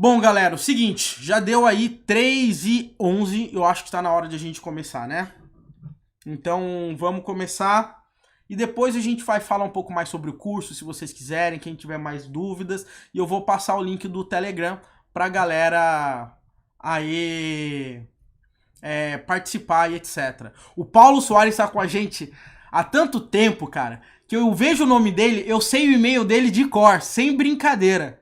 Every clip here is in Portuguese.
Bom, galera, o seguinte, já deu aí 3h11, eu acho que tá na hora de a gente começar, né? Então, vamos começar e depois a gente vai falar um pouco mais sobre o curso, se vocês quiserem, quem tiver mais dúvidas, e eu vou passar o link do Telegram pra galera aí participar e etc. O Paulo Soares tá com a gente há tanto tempo, cara, que eu vejo o nome dele, eu sei o e-mail dele de cor, sem brincadeira.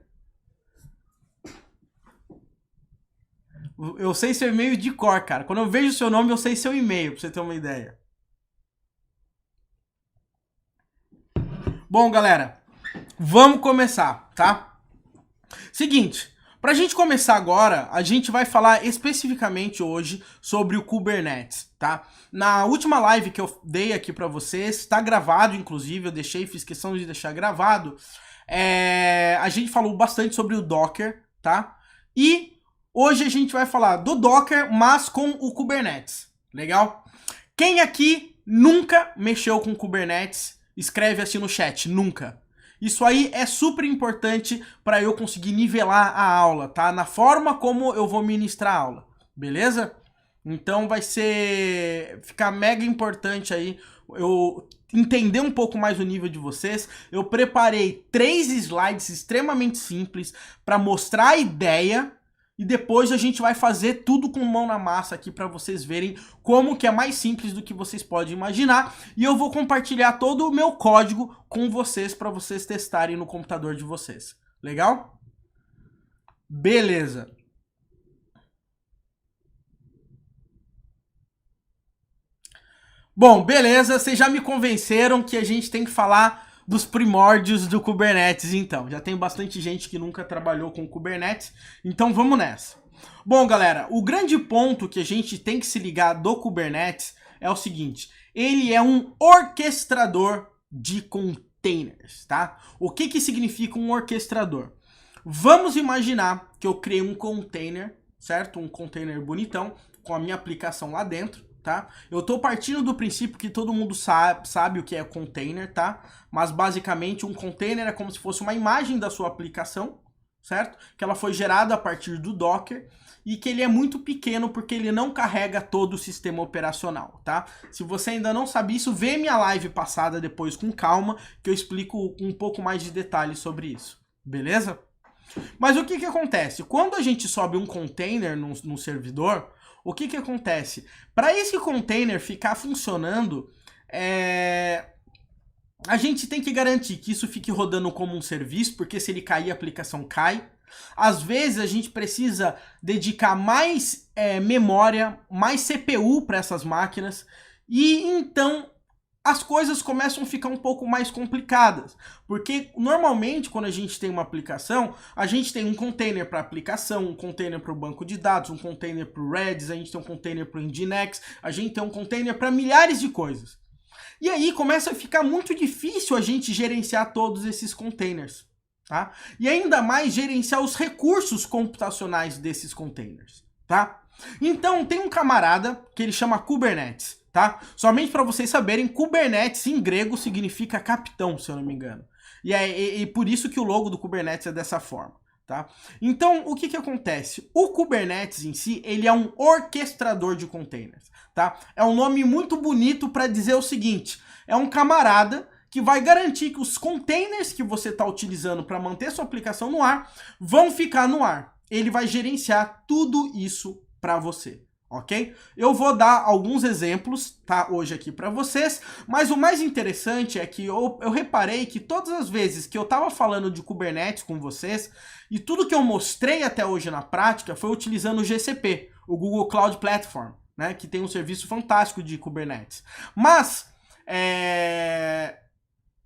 Eu sei seu e-mail de cor, cara. Quando eu vejo seu nome, eu sei seu e-mail, pra você ter uma ideia. Bom, galera, vamos começar, tá? Seguinte, pra gente começar agora, a gente vai falar especificamente hoje sobre o Kubernetes, tá? Na última live que eu dei aqui pra vocês, tá gravado, inclusive, fiz questão de deixar gravado, a gente falou bastante sobre o Docker, tá? E hoje a gente vai falar do Docker, mas com o Kubernetes, legal? Quem aqui nunca mexeu com Kubernetes, escreve assim no chat, nunca. Isso aí é super importante para eu conseguir nivelar a aula, tá? Na forma como eu vou ministrar a aula, beleza? Então vai ficar mega importante aí eu entender um pouco mais o nível de vocês. Eu preparei 3 slides extremamente simples para mostrar a ideia. E depois a gente vai fazer tudo com mão na massa aqui para vocês verem como que é mais simples do que vocês podem imaginar. E eu vou compartilhar todo o meu código com vocês para vocês testarem no computador de vocês. Legal? Beleza. Bom, beleza. Vocês já me convenceram que a gente tem que falar dos primórdios do Kubernetes, então. Já tem bastante gente que nunca trabalhou com Kubernetes, então vamos nessa. Bom, galera, o grande ponto que a gente tem que se ligar do Kubernetes é o seguinte: ele é um orquestrador de containers, tá? O que significa um orquestrador? Vamos imaginar que eu criei um container, certo? Um container bonitão, com a minha aplicação lá dentro. Tá? Eu tô partindo do princípio que todo mundo sabe o que é container, tá? Mas basicamente um container é como se fosse uma imagem da sua aplicação, certo? Que ela foi gerada a partir do Docker e que ele é muito pequeno porque ele não carrega todo o sistema operacional, tá? Se você ainda não sabe isso, vê minha live passada depois com calma, que eu explico um pouco mais de detalhes sobre isso, beleza? Mas o que acontece? Quando a gente sobe um container no servidor, o que acontece? Para esse container ficar funcionando, a gente tem que garantir que isso fique rodando como um serviço, porque se ele cair, a aplicação cai. Às vezes a gente precisa dedicar mais memória, mais CPU para essas máquinas, e então as coisas começam a ficar um pouco mais complicadas, porque normalmente quando a gente tem uma aplicação, a gente tem um container para aplicação, um container para o banco de dados, um container para o Redis, a gente tem um container para o Nginx, a gente tem um container para milhares de coisas. E aí começa a ficar muito difícil a gente gerenciar todos esses containers, tá? E ainda mais gerenciar os recursos computacionais desses containers, tá? Então tem um camarada que ele chama Kubernetes. Tá? Somente para vocês saberem, Kubernetes em grego significa capitão, se eu não me engano. E por isso que o logo do Kubernetes é dessa forma. Tá? Então, o que acontece? O Kubernetes em si, ele é um orquestrador de containers. Tá? É um nome muito bonito para dizer o seguinte: é um camarada que vai garantir que os containers que você está utilizando para manter sua aplicação no ar vão ficar no ar. Ele vai gerenciar tudo isso para você. Ok? Eu vou dar alguns exemplos, tá, hoje aqui para vocês, mas o mais interessante é que eu reparei que todas as vezes que eu tava falando de Kubernetes com vocês, e tudo que eu mostrei até hoje na prática foi utilizando o GCP, o Google Cloud Platform, né, que tem um serviço fantástico de Kubernetes. Mas,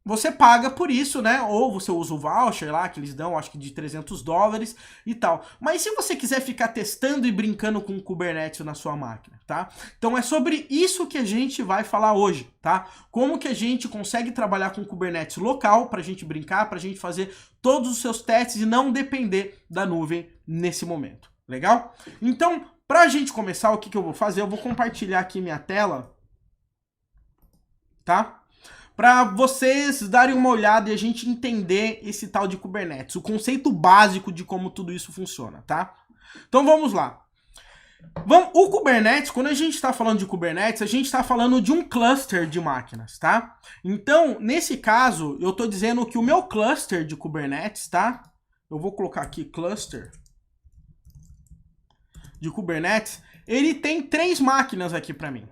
você paga por isso, né? Ou você usa o voucher lá que eles dão, acho que de $300 e tal. Mas se você quiser ficar testando e brincando com o Kubernetes na sua máquina, tá? Então é sobre isso que a gente vai falar hoje, tá? Como que a gente consegue trabalhar com o Kubernetes local pra gente brincar, pra gente fazer todos os seus testes e não depender da nuvem nesse momento. Legal? Então, pra gente começar, o que eu vou fazer? Eu vou compartilhar aqui minha tela, tá? para vocês darem uma olhada e a gente entender esse tal de Kubernetes, o conceito básico de como tudo isso funciona, tá? Então vamos lá. O Kubernetes, quando a gente está falando de Kubernetes, a gente está falando de um cluster de máquinas, tá? Então, nesse caso, eu estou dizendo que o meu cluster de Kubernetes, tá? Eu vou colocar aqui cluster de Kubernetes, ele tem 3 máquinas aqui para mim,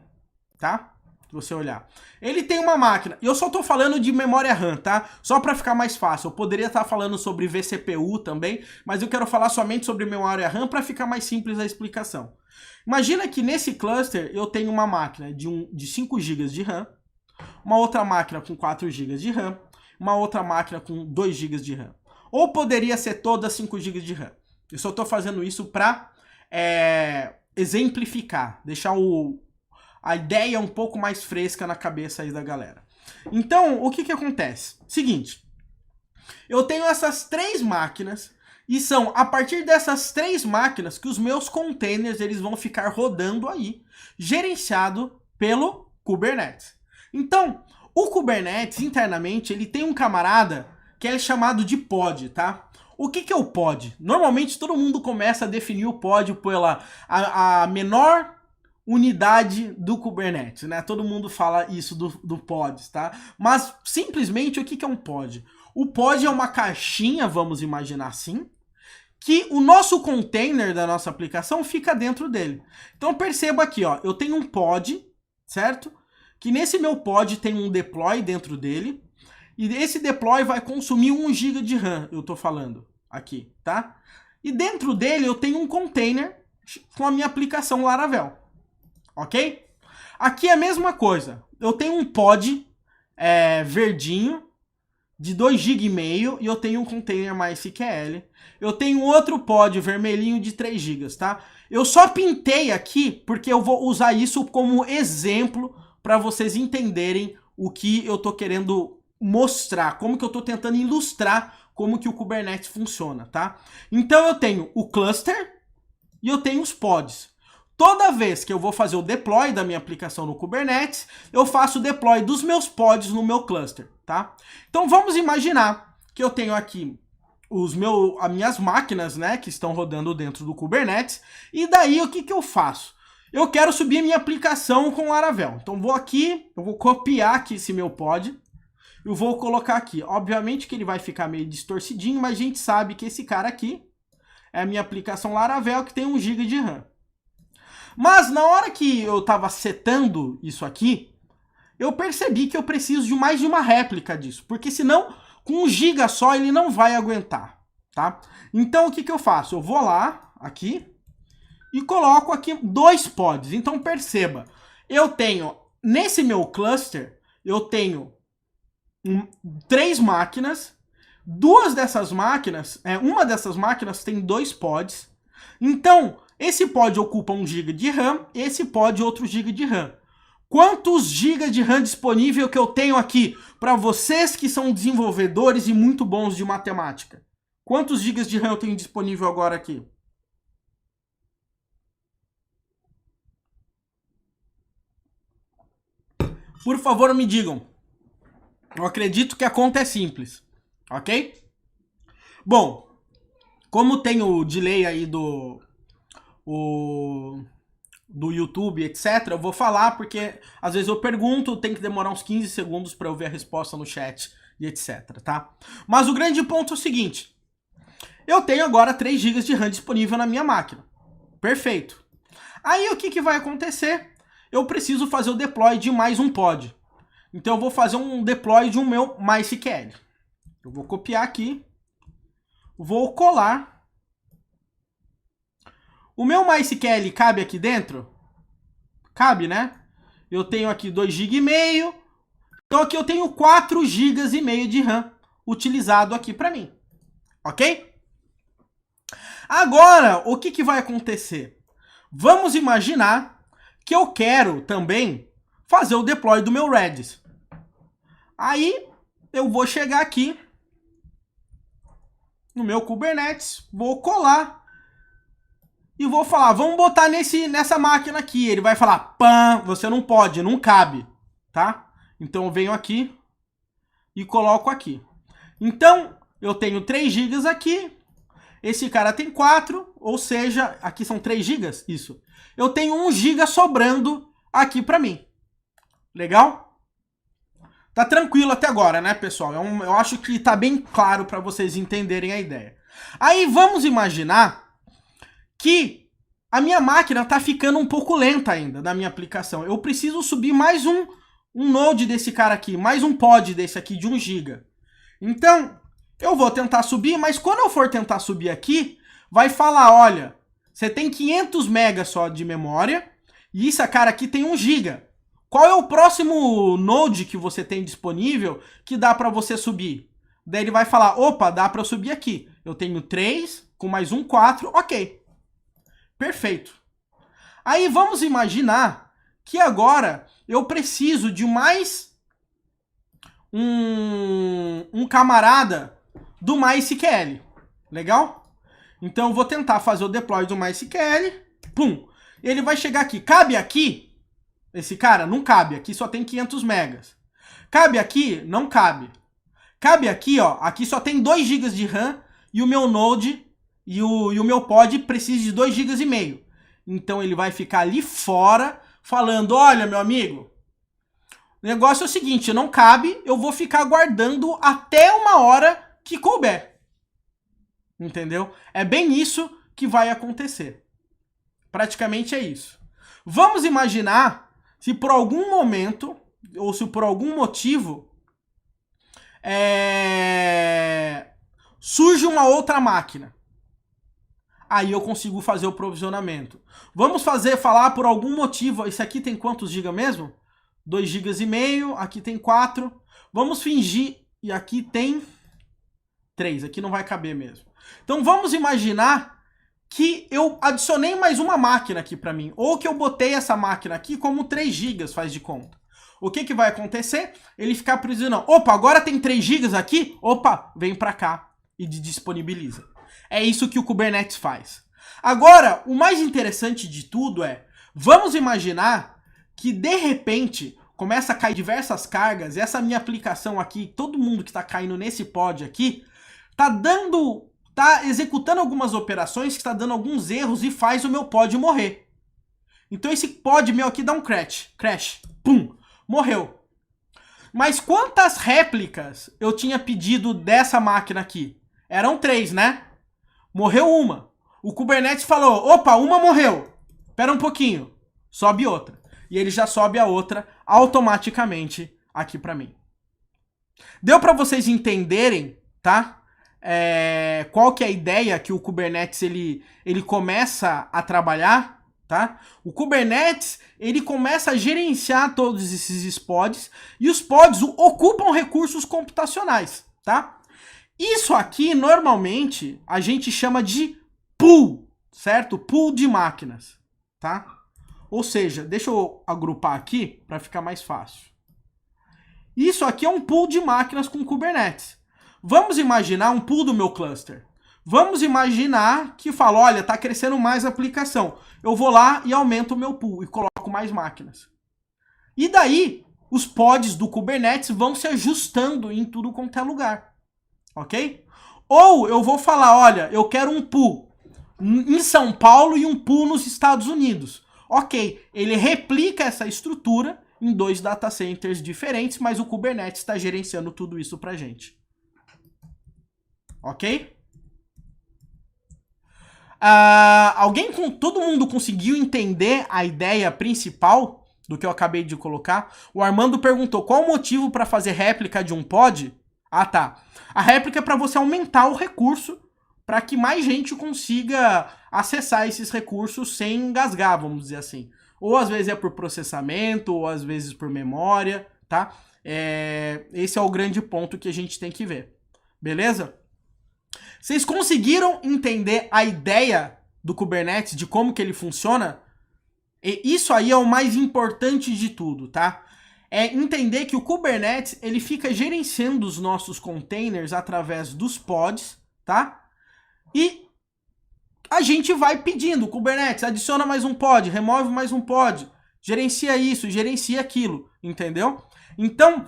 tá? Se você olhar. Ele tem uma máquina, e eu só tô falando de memória RAM, tá? Só para ficar mais fácil. Eu poderia estar falando sobre vCPU também, mas eu quero falar somente sobre memória RAM para ficar mais simples a explicação. Imagina que nesse cluster eu tenho uma máquina de 5 GB de RAM, uma outra máquina com 4 GB de RAM, uma outra máquina com 2 GB de RAM. Ou poderia ser todas 5 GB de RAM. Eu só tô fazendo isso para exemplificar, deixar a ideia um pouco mais fresca na cabeça aí da galera. Então, o que que acontece? Seguinte, eu tenho essas 3 máquinas e são a partir dessas 3 máquinas que os meus containers eles vão ficar rodando aí, gerenciado pelo Kubernetes. Então, o Kubernetes internamente ele tem um camarada que é chamado de pod, tá? O que que é o pod? Normalmente todo mundo começa a definir o pod pela a menor unidade do Kubernetes, né? Todo mundo fala isso do pod, tá? Mas simplesmente o que que é um pod? O pod é uma caixinha, vamos imaginar assim, que o nosso container da nossa aplicação fica dentro dele. Então perceba aqui, ó, eu tenho um pod, certo? Que nesse meu pod tem um deploy dentro dele, e esse deploy vai consumir 1 GB de RAM, eu tô falando aqui, tá? E dentro dele eu tenho um container com a minha aplicação Laravel, ok? Aqui é a mesma coisa, eu tenho um pod verdinho de 2,5 GB e eu tenho um container MySQL. Eu tenho outro pod vermelhinho de 3 GB, tá? Eu só pintei aqui porque eu vou usar isso como exemplo para vocês entenderem o que eu tô querendo mostrar, como que eu tô tentando ilustrar como que o Kubernetes funciona, tá? Então eu tenho o cluster e eu tenho os pods. Toda vez que eu vou fazer o deploy da minha aplicação no Kubernetes, eu faço o deploy dos meus pods no meu cluster, tá? Então vamos imaginar que eu tenho aqui as minhas máquinas, né, que estão rodando dentro do Kubernetes, e daí o que que eu faço? Eu quero subir minha aplicação com Laravel. Então vou aqui, eu vou copiar aqui esse meu pod, eu vou colocar aqui. Obviamente que ele vai ficar meio distorcidinho, mas a gente sabe que esse cara aqui é a minha aplicação Laravel que tem 1 GB de RAM. Mas na hora que eu estava setando isso aqui, eu percebi que eu preciso de mais de uma réplica disso, porque senão com 1 GB só ele não vai aguentar, tá? Então o que que eu faço? Eu vou lá, aqui, e coloco aqui 2 pods. Então perceba, eu tenho, nesse meu cluster, eu tenho 3 máquinas, uma dessas máquinas tem 2 pods, então esse pod ocupa 1 GB de RAM, esse pod outro GB de RAM. Quantos GB de RAM disponível que eu tenho aqui para vocês que são desenvolvedores e muito bons de matemática? Quantos GB de RAM eu tenho disponível agora aqui? Por favor, me digam. Eu acredito que a conta é simples, ok? Bom, como tem o delay aí do YouTube, etc, eu vou falar porque às vezes eu pergunto, tem que demorar uns 15 segundos para eu ver a resposta no chat e etc, tá? Mas o grande ponto é o seguinte, eu tenho agora 3 GB de RAM disponível na minha máquina. Perfeito. Aí o que que vai acontecer? Eu preciso fazer o deploy de mais um pod. Então eu vou fazer um deploy de um meu MySQL. Eu vou copiar aqui, vou colar. O meu MySQL cabe aqui dentro? Cabe, né? Eu tenho aqui 2,5 GB. Então aqui eu tenho 4,5 GB de RAM utilizado aqui para mim. Ok? Agora, o que que vai acontecer? Vamos imaginar que eu quero também fazer o deploy do meu Redis. Aí eu vou chegar aqui no meu Kubernetes, vou colar e vou falar, vamos botar nessa máquina aqui. Ele vai falar, pã, você não pode, não cabe, tá? Então eu venho aqui, e coloco aqui. Então, eu tenho 3 GB aqui, esse cara tem 4, ou seja, aqui são 3 GB? Isso. Eu tenho 1 GB sobrando aqui para mim. Legal? Tá tranquilo até agora, né, pessoal? Eu acho que tá bem claro para vocês entenderem a ideia. Aí vamos imaginar que a minha máquina tá ficando um pouco lenta ainda na minha aplicação. Eu preciso subir mais um node desse cara aqui, mais um pod desse aqui de 1 GB. Então, eu vou tentar subir, mas quando eu for tentar subir aqui, vai falar, olha, você tem 500 MB só de memória e esse cara aqui tem 1 GB. Qual é o próximo node que você tem disponível que dá para você subir? Daí ele vai falar, opa, dá para eu subir aqui. Eu tenho 3, com mais um 4, ok. Perfeito. Aí vamos imaginar que agora eu preciso de mais um camarada do MySQL. Legal? Então eu vou tentar fazer o deploy do MySQL. Pum. Ele vai chegar aqui. Cabe aqui? Esse cara? Não cabe. Aqui só tem 500 megas. Cabe aqui? Não cabe. Cabe aqui, ó. Aqui só tem 2 GB de RAM e o meu Node e o meu pod precisa de 2,5 GB. Então ele vai ficar ali fora falando, olha, meu amigo, o negócio é o seguinte, não cabe, eu vou ficar aguardando até uma hora que couber. Entendeu? É bem isso que vai acontecer. Praticamente é isso. Vamos imaginar se por algum momento, ou se por algum motivo, surge uma outra máquina. Aí eu consigo fazer o provisionamento. Vamos falar por algum motivo. Esse aqui tem quantos GB mesmo? 2,5 GB, aqui tem 4. Vamos fingir, e aqui tem 3, aqui não vai caber mesmo. Então vamos imaginar que eu adicionei mais uma máquina aqui para mim, ou que eu botei essa máquina aqui como 3 GB, faz de conta. O que vai acontecer? Ele ficar prisionando. Opa, agora tem 3 GB aqui? Opa, vem para cá e disponibiliza. É isso que o Kubernetes faz. Agora, o mais interessante de tudo é, vamos imaginar que de repente começa a cair diversas cargas, e essa minha aplicação aqui, todo mundo que está caindo nesse pod aqui, tá executando algumas operações que está dando alguns erros e faz o meu pod morrer. Então esse pod meu aqui dá um crash, pum, morreu. Mas quantas réplicas eu tinha pedido dessa máquina aqui? Eram 3, né? Morreu uma. O Kubernetes falou, opa, uma morreu. Espera um pouquinho. Sobe outra. E ele já sobe a outra automaticamente aqui para mim. Deu para vocês entenderem, tá? Qual que é a ideia que o Kubernetes ele começa a trabalhar, tá? O Kubernetes ele começa a gerenciar todos esses pods e os pods ocupam recursos computacionais, tá? Isso aqui, normalmente, a gente chama de pool, certo? Pool de máquinas, tá? Ou seja, deixa eu agrupar aqui para ficar mais fácil. Isso aqui é um pool de máquinas com Kubernetes. Vamos imaginar um pool do meu cluster. Vamos imaginar que fala, olha, tá crescendo mais a aplicação. Eu vou lá e aumento o meu pool e coloco mais máquinas. E daí, os pods do Kubernetes vão se ajustando em tudo quanto é lugar. Ok? Ou eu vou falar, olha, eu quero um pool em São Paulo e um pool nos Estados Unidos. Ok, ele replica essa estrutura em 2 data centers diferentes, mas o Kubernetes está gerenciando tudo isso pra gente. Ok? Todo mundo conseguiu entender a ideia principal do que eu acabei de colocar? O Armando perguntou, qual o motivo para fazer réplica de um pod? Ah, tá. A réplica é para você aumentar o recurso para que mais gente consiga acessar esses recursos sem engasgar, vamos dizer assim. Ou às vezes é por processamento, ou às vezes por memória, tá? Esse é o grande ponto que a gente tem que ver. Beleza? Vocês conseguiram entender a ideia do Kubernetes, de como que ele funciona? E isso aí é o mais importante de tudo, tá? É entender que o Kubernetes ele fica gerenciando os nossos containers através dos pods, tá? E a gente vai pedindo, Kubernetes, adiciona mais um pod, remove mais um pod, gerencia isso, gerencia aquilo, entendeu? Então,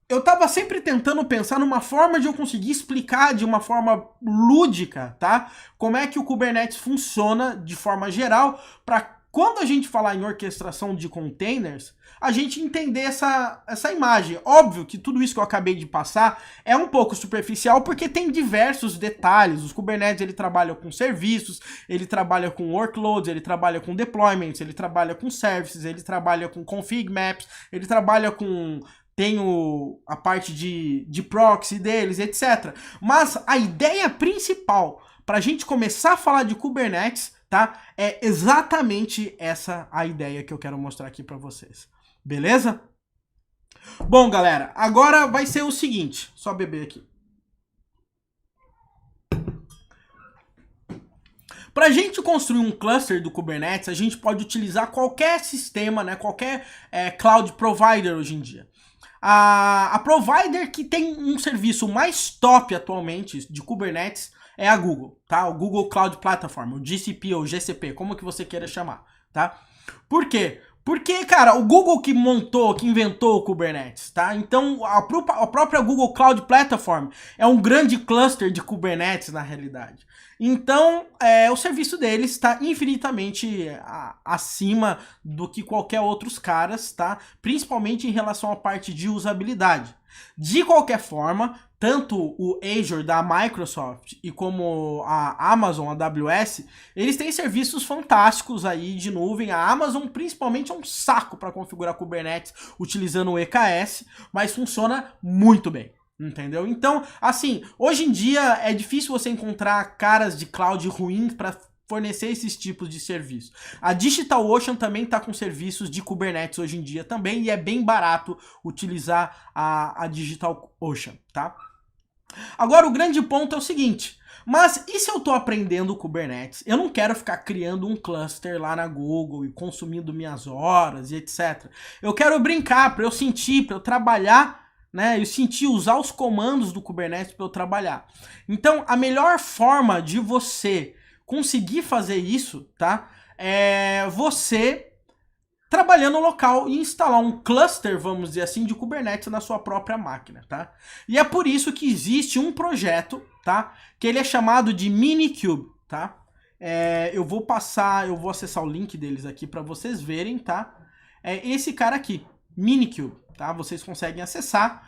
eu tava sempre tentando pensar numa forma de eu conseguir explicar de uma forma lúdica, tá? Como é que o Kubernetes funciona de forma geral, para quando a gente falar em orquestração de containers, a gente entender essa imagem. Óbvio que tudo isso que eu acabei de passar é um pouco superficial, porque tem diversos detalhes. Os Kubernetes, ele trabalha com serviços, ele trabalha com workloads, ele trabalha com deployments, ele trabalha com services, ele trabalha com config maps, ele trabalha com... tem a parte de proxy deles, etc. Mas a ideia principal para a gente começar a falar de Kubernetes, tá? É exatamente essa a ideia que eu quero mostrar aqui para vocês. Beleza? Bom, galera, agora vai ser o seguinte. Só beber aqui. Para a gente construir um cluster do Kubernetes, a gente pode utilizar qualquer sistema, né? Qualquer cloud provider hoje em dia. A provider que tem um serviço mais top atualmente de Kubernetes é a Google, tá? O Google Cloud Platform, o GCP ou GCP, como que você queira chamar, tá? Por quê? Porque, cara, o Google que montou, que inventou o Kubernetes, tá? Então, a própria Google Cloud Platform é um grande cluster de Kubernetes, na realidade. Então, o serviço deles está infinitamente acima do que qualquer outros caras, tá? Principalmente em relação à parte de usabilidade. De qualquer forma, tanto o Azure da Microsoft e como a Amazon, a AWS, eles têm serviços fantásticos aí de nuvem. A Amazon principalmente é um saco para configurar Kubernetes utilizando o EKS, mas funciona muito bem. Entendeu? Então, assim, hoje em dia é difícil você encontrar caras de cloud ruins para fornecer esses tipos de serviço. A DigitalOcean também está com serviços de Kubernetes hoje em dia também, e é bem barato utilizar a DigitalOcean, tá? Agora, o grande ponto é o seguinte: mas e se eu estou aprendendo Kubernetes? Eu não quero ficar criando um cluster lá na Google e consumindo minhas horas e etc. Eu quero brincar, para eu sentir, para eu trabalhar, né, eu senti usar os comandos do Kubernetes para eu trabalhar. Então, a melhor forma de você conseguir fazer isso, tá, é você trabalhando local e instalar um cluster, vamos dizer assim, de Kubernetes na sua própria máquina, tá? E é por isso que existe um projeto, tá, que ele é chamado de Minikube, tá? Eu vou acessar o link deles aqui para vocês verem, tá? É esse cara aqui, Minikube. Tá? Vocês conseguem acessar.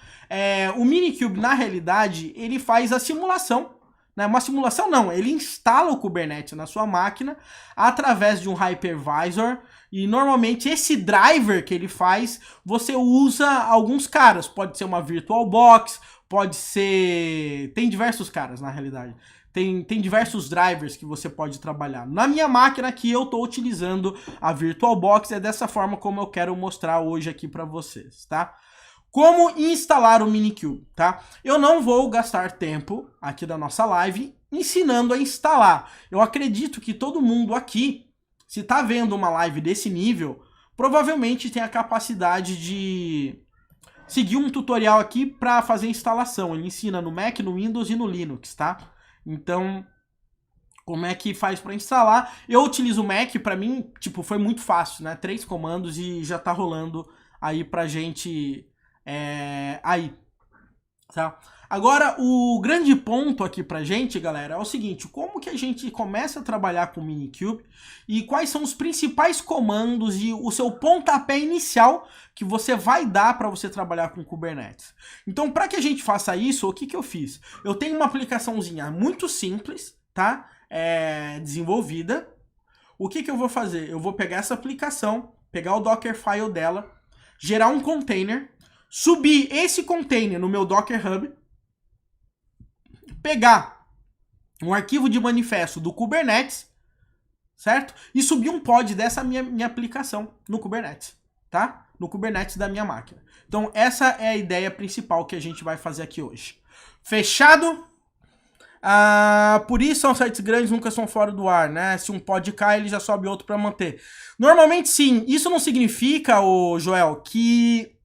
O Minikube, na realidade, ele faz a simulação. Né? Uma simulação não, ele instala o Kubernetes na sua máquina através de um hypervisor. E normalmente esse driver que ele faz, você usa alguns caras. Pode ser uma VirtualBox, pode ser... Tem diversos caras, na realidade. Tem diversos drivers que você pode trabalhar. Na minha máquina aqui eu estou utilizando a VirtualBox, é dessa forma como eu quero mostrar hoje aqui para vocês, tá? Como instalar o Minikube, tá? Eu não vou gastar tempo aqui da nossa live ensinando a instalar. Eu acredito que todo mundo aqui, se tá vendo uma live desse nível, provavelmente tem a capacidade de seguir um tutorial aqui para fazer a instalação. Ele ensina no Mac, no Windows e no Linux, tá? Então, como é que faz para instalar? Eu utilizo o Mac, para mim, tipo, foi muito fácil, né? 3 comandos e já tá rolando aí pra gente aí, tá? Agora, o grande ponto aqui pra gente, galera, é o seguinte: como que a gente começa a trabalhar com o Minikube e quais são os principais comandos e o seu pontapé inicial que você vai dar para você trabalhar com Kubernetes. Então, para que a gente faça isso, o que que eu fiz? Eu tenho uma aplicaçãozinha muito simples, tá? Desenvolvida. O que que eu vou fazer? Eu vou pegar essa aplicação, pegar o Dockerfile dela, gerar um container, subir esse container no meu Docker Hub, pegar um arquivo de manifesto do Kubernetes, certo? E subir um pod dessa minha aplicação no Kubernetes, tá? No Kubernetes da minha máquina. Então essa é a ideia principal que a gente vai fazer aqui hoje. Fechado? Por isso os sites grandes nunca são fora do ar, né? Se um pod cai, ele já sobe outro para manter. Normalmente sim. Isso não significa, Joel, que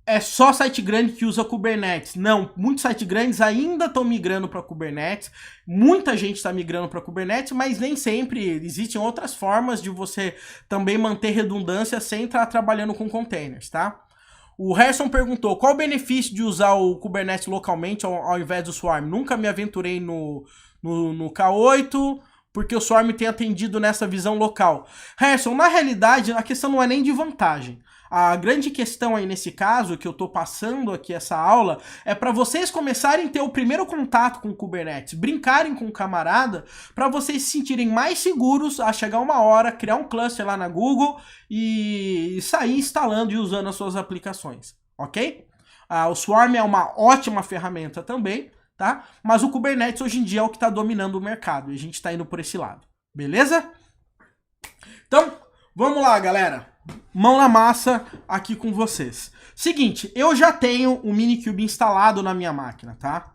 é só site grande que usa Kubernetes. Não, muitos sites grandes ainda estão migrando para Kubernetes. Muita gente está migrando para Kubernetes, mas nem sempre. Existem outras formas de você também manter redundância sem estar trabalhando com containers, tá? O Harrison perguntou, qual o benefício de usar o Kubernetes localmente ao invés do Swarm? Nunca me aventurei no K8, porque o Swarm tem atendido nessa visão local. Harrison, na realidade, a questão não é nem de vantagem. A grande questão aí nesse caso, que eu tô passando aqui essa aula, é para vocês começarem a ter o primeiro contato com o Kubernetes, brincarem com o camarada, para vocês se sentirem mais seguros a chegar uma hora, criar um cluster lá na Google e sair instalando e usando as suas aplicações, ok? O Swarm é uma ótima ferramenta também, tá? Mas o Kubernetes hoje em dia é o que está dominando o mercado e a gente está indo por esse lado, beleza? Então, vamos lá, galera. Mão na massa aqui com vocês. Seguinte, eu já tenho o Minikube instalado na minha máquina, tá?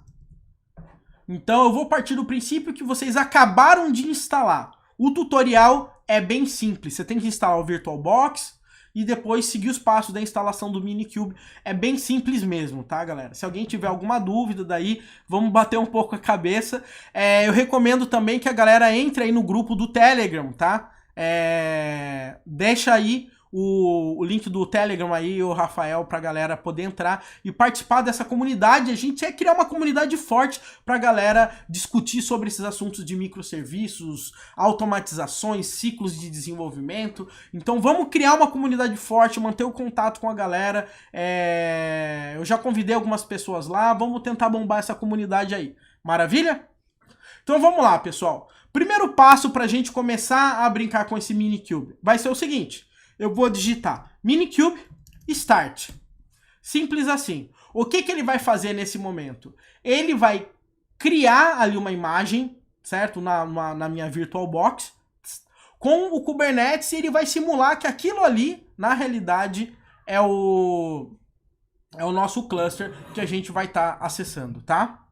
Então eu vou partir do princípio que vocês acabaram de instalar. O tutorial é bem simples. Você tem que instalar o VirtualBox e depois seguir os passos da instalação do Minikube. É bem simples mesmo, tá, galera? Se alguém tiver alguma dúvida daí, vamos bater um pouco a cabeça. Eu recomendo também que a galera entre aí no grupo do Telegram, tá? Deixa aí o link do Telegram aí, o Rafael, pra galera poder entrar e participar dessa comunidade. A gente criar uma comunidade forte pra galera discutir sobre esses assuntos de microserviços, automatizações, ciclos de desenvolvimento. Então vamos criar uma comunidade forte, manter o contato com a galera. Eu já convidei algumas pessoas lá, vamos tentar bombar essa comunidade aí. Maravilha? Então vamos lá, pessoal. Primeiro passo pra gente começar a brincar com esse Minikube vai ser o seguinte. Eu vou digitar Minikube Start. Simples assim. O que ele vai fazer nesse momento? Ele vai criar ali uma imagem, certo? Na minha VirtualBox, com o Kubernetes, e ele vai simular que aquilo ali, na realidade, é o nosso cluster que a gente vai estar acessando, tá?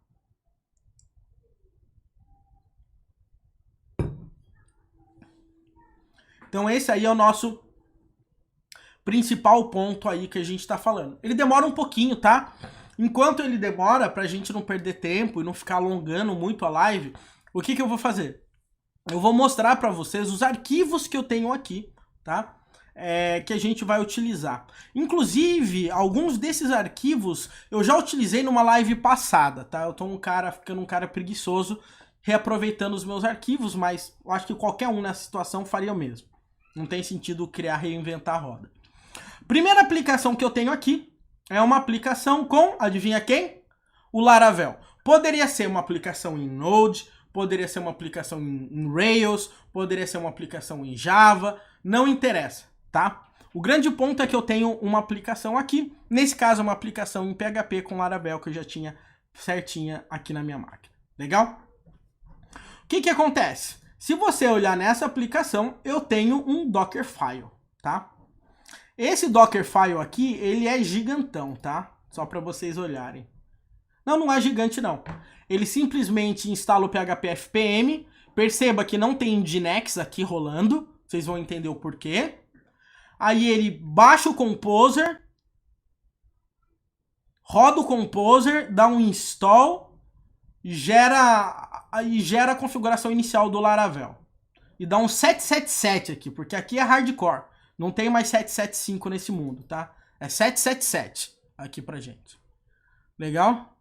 Então esse aí é o nosso principal ponto aí que a gente tá falando. Ele demora um pouquinho, tá? Enquanto ele demora, pra gente não perder tempo e não ficar alongando muito a live, o que eu vou fazer? Eu vou mostrar pra vocês os arquivos que eu tenho aqui, tá? Que a gente vai utilizar. Inclusive, alguns desses arquivos eu já utilizei numa live passada, tá? Eu tô ficando um cara preguiçoso, reaproveitando os meus arquivos, mas eu acho que qualquer um nessa situação faria o mesmo. Não tem sentido reinventar a roda. Primeira aplicação que eu tenho aqui é uma aplicação com, adivinha quem? O Laravel. Poderia ser uma aplicação em Node, poderia ser uma aplicação em Rails, poderia ser uma aplicação em Java, não interessa, tá? O grande ponto é que eu tenho uma aplicação aqui, nesse caso uma aplicação em PHP com Laravel que eu já tinha certinha aqui na minha máquina. Legal? O que acontece? Se você olhar nessa aplicação, eu tenho um Dockerfile, tá? Esse Dockerfile aqui, ele é gigantão, tá? Só para vocês olharem. Não é gigante não. Ele simplesmente instala o PHP FPM. Perceba que não tem Nginx aqui rolando. Vocês vão entender o porquê. Aí ele baixa o Composer. Roda o Composer, dá um install. E gera a configuração inicial do Laravel. E dá um 777 aqui, porque aqui é hardcore. Não tem mais 775 nesse mundo, tá? É 777 aqui pra gente. Legal?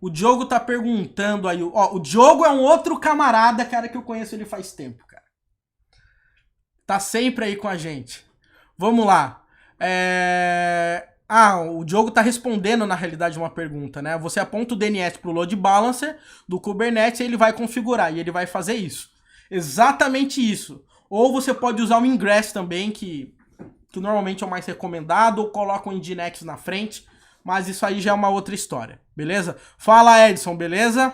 O Diogo tá perguntando aí. Ó, o Diogo é um outro camarada, cara, que eu conheço ele faz tempo, cara. Tá sempre aí com a gente. Vamos lá. O Diogo tá respondendo, na realidade, uma pergunta, né? Você aponta o DNS pro load balancer do Kubernetes e ele vai configurar, e ele vai fazer isso. Exatamente isso. Ou você pode usar o Ingress também, que normalmente é o mais recomendado, ou coloca o Nginx na frente, mas isso aí já é uma outra história, beleza? Fala, Edson, beleza?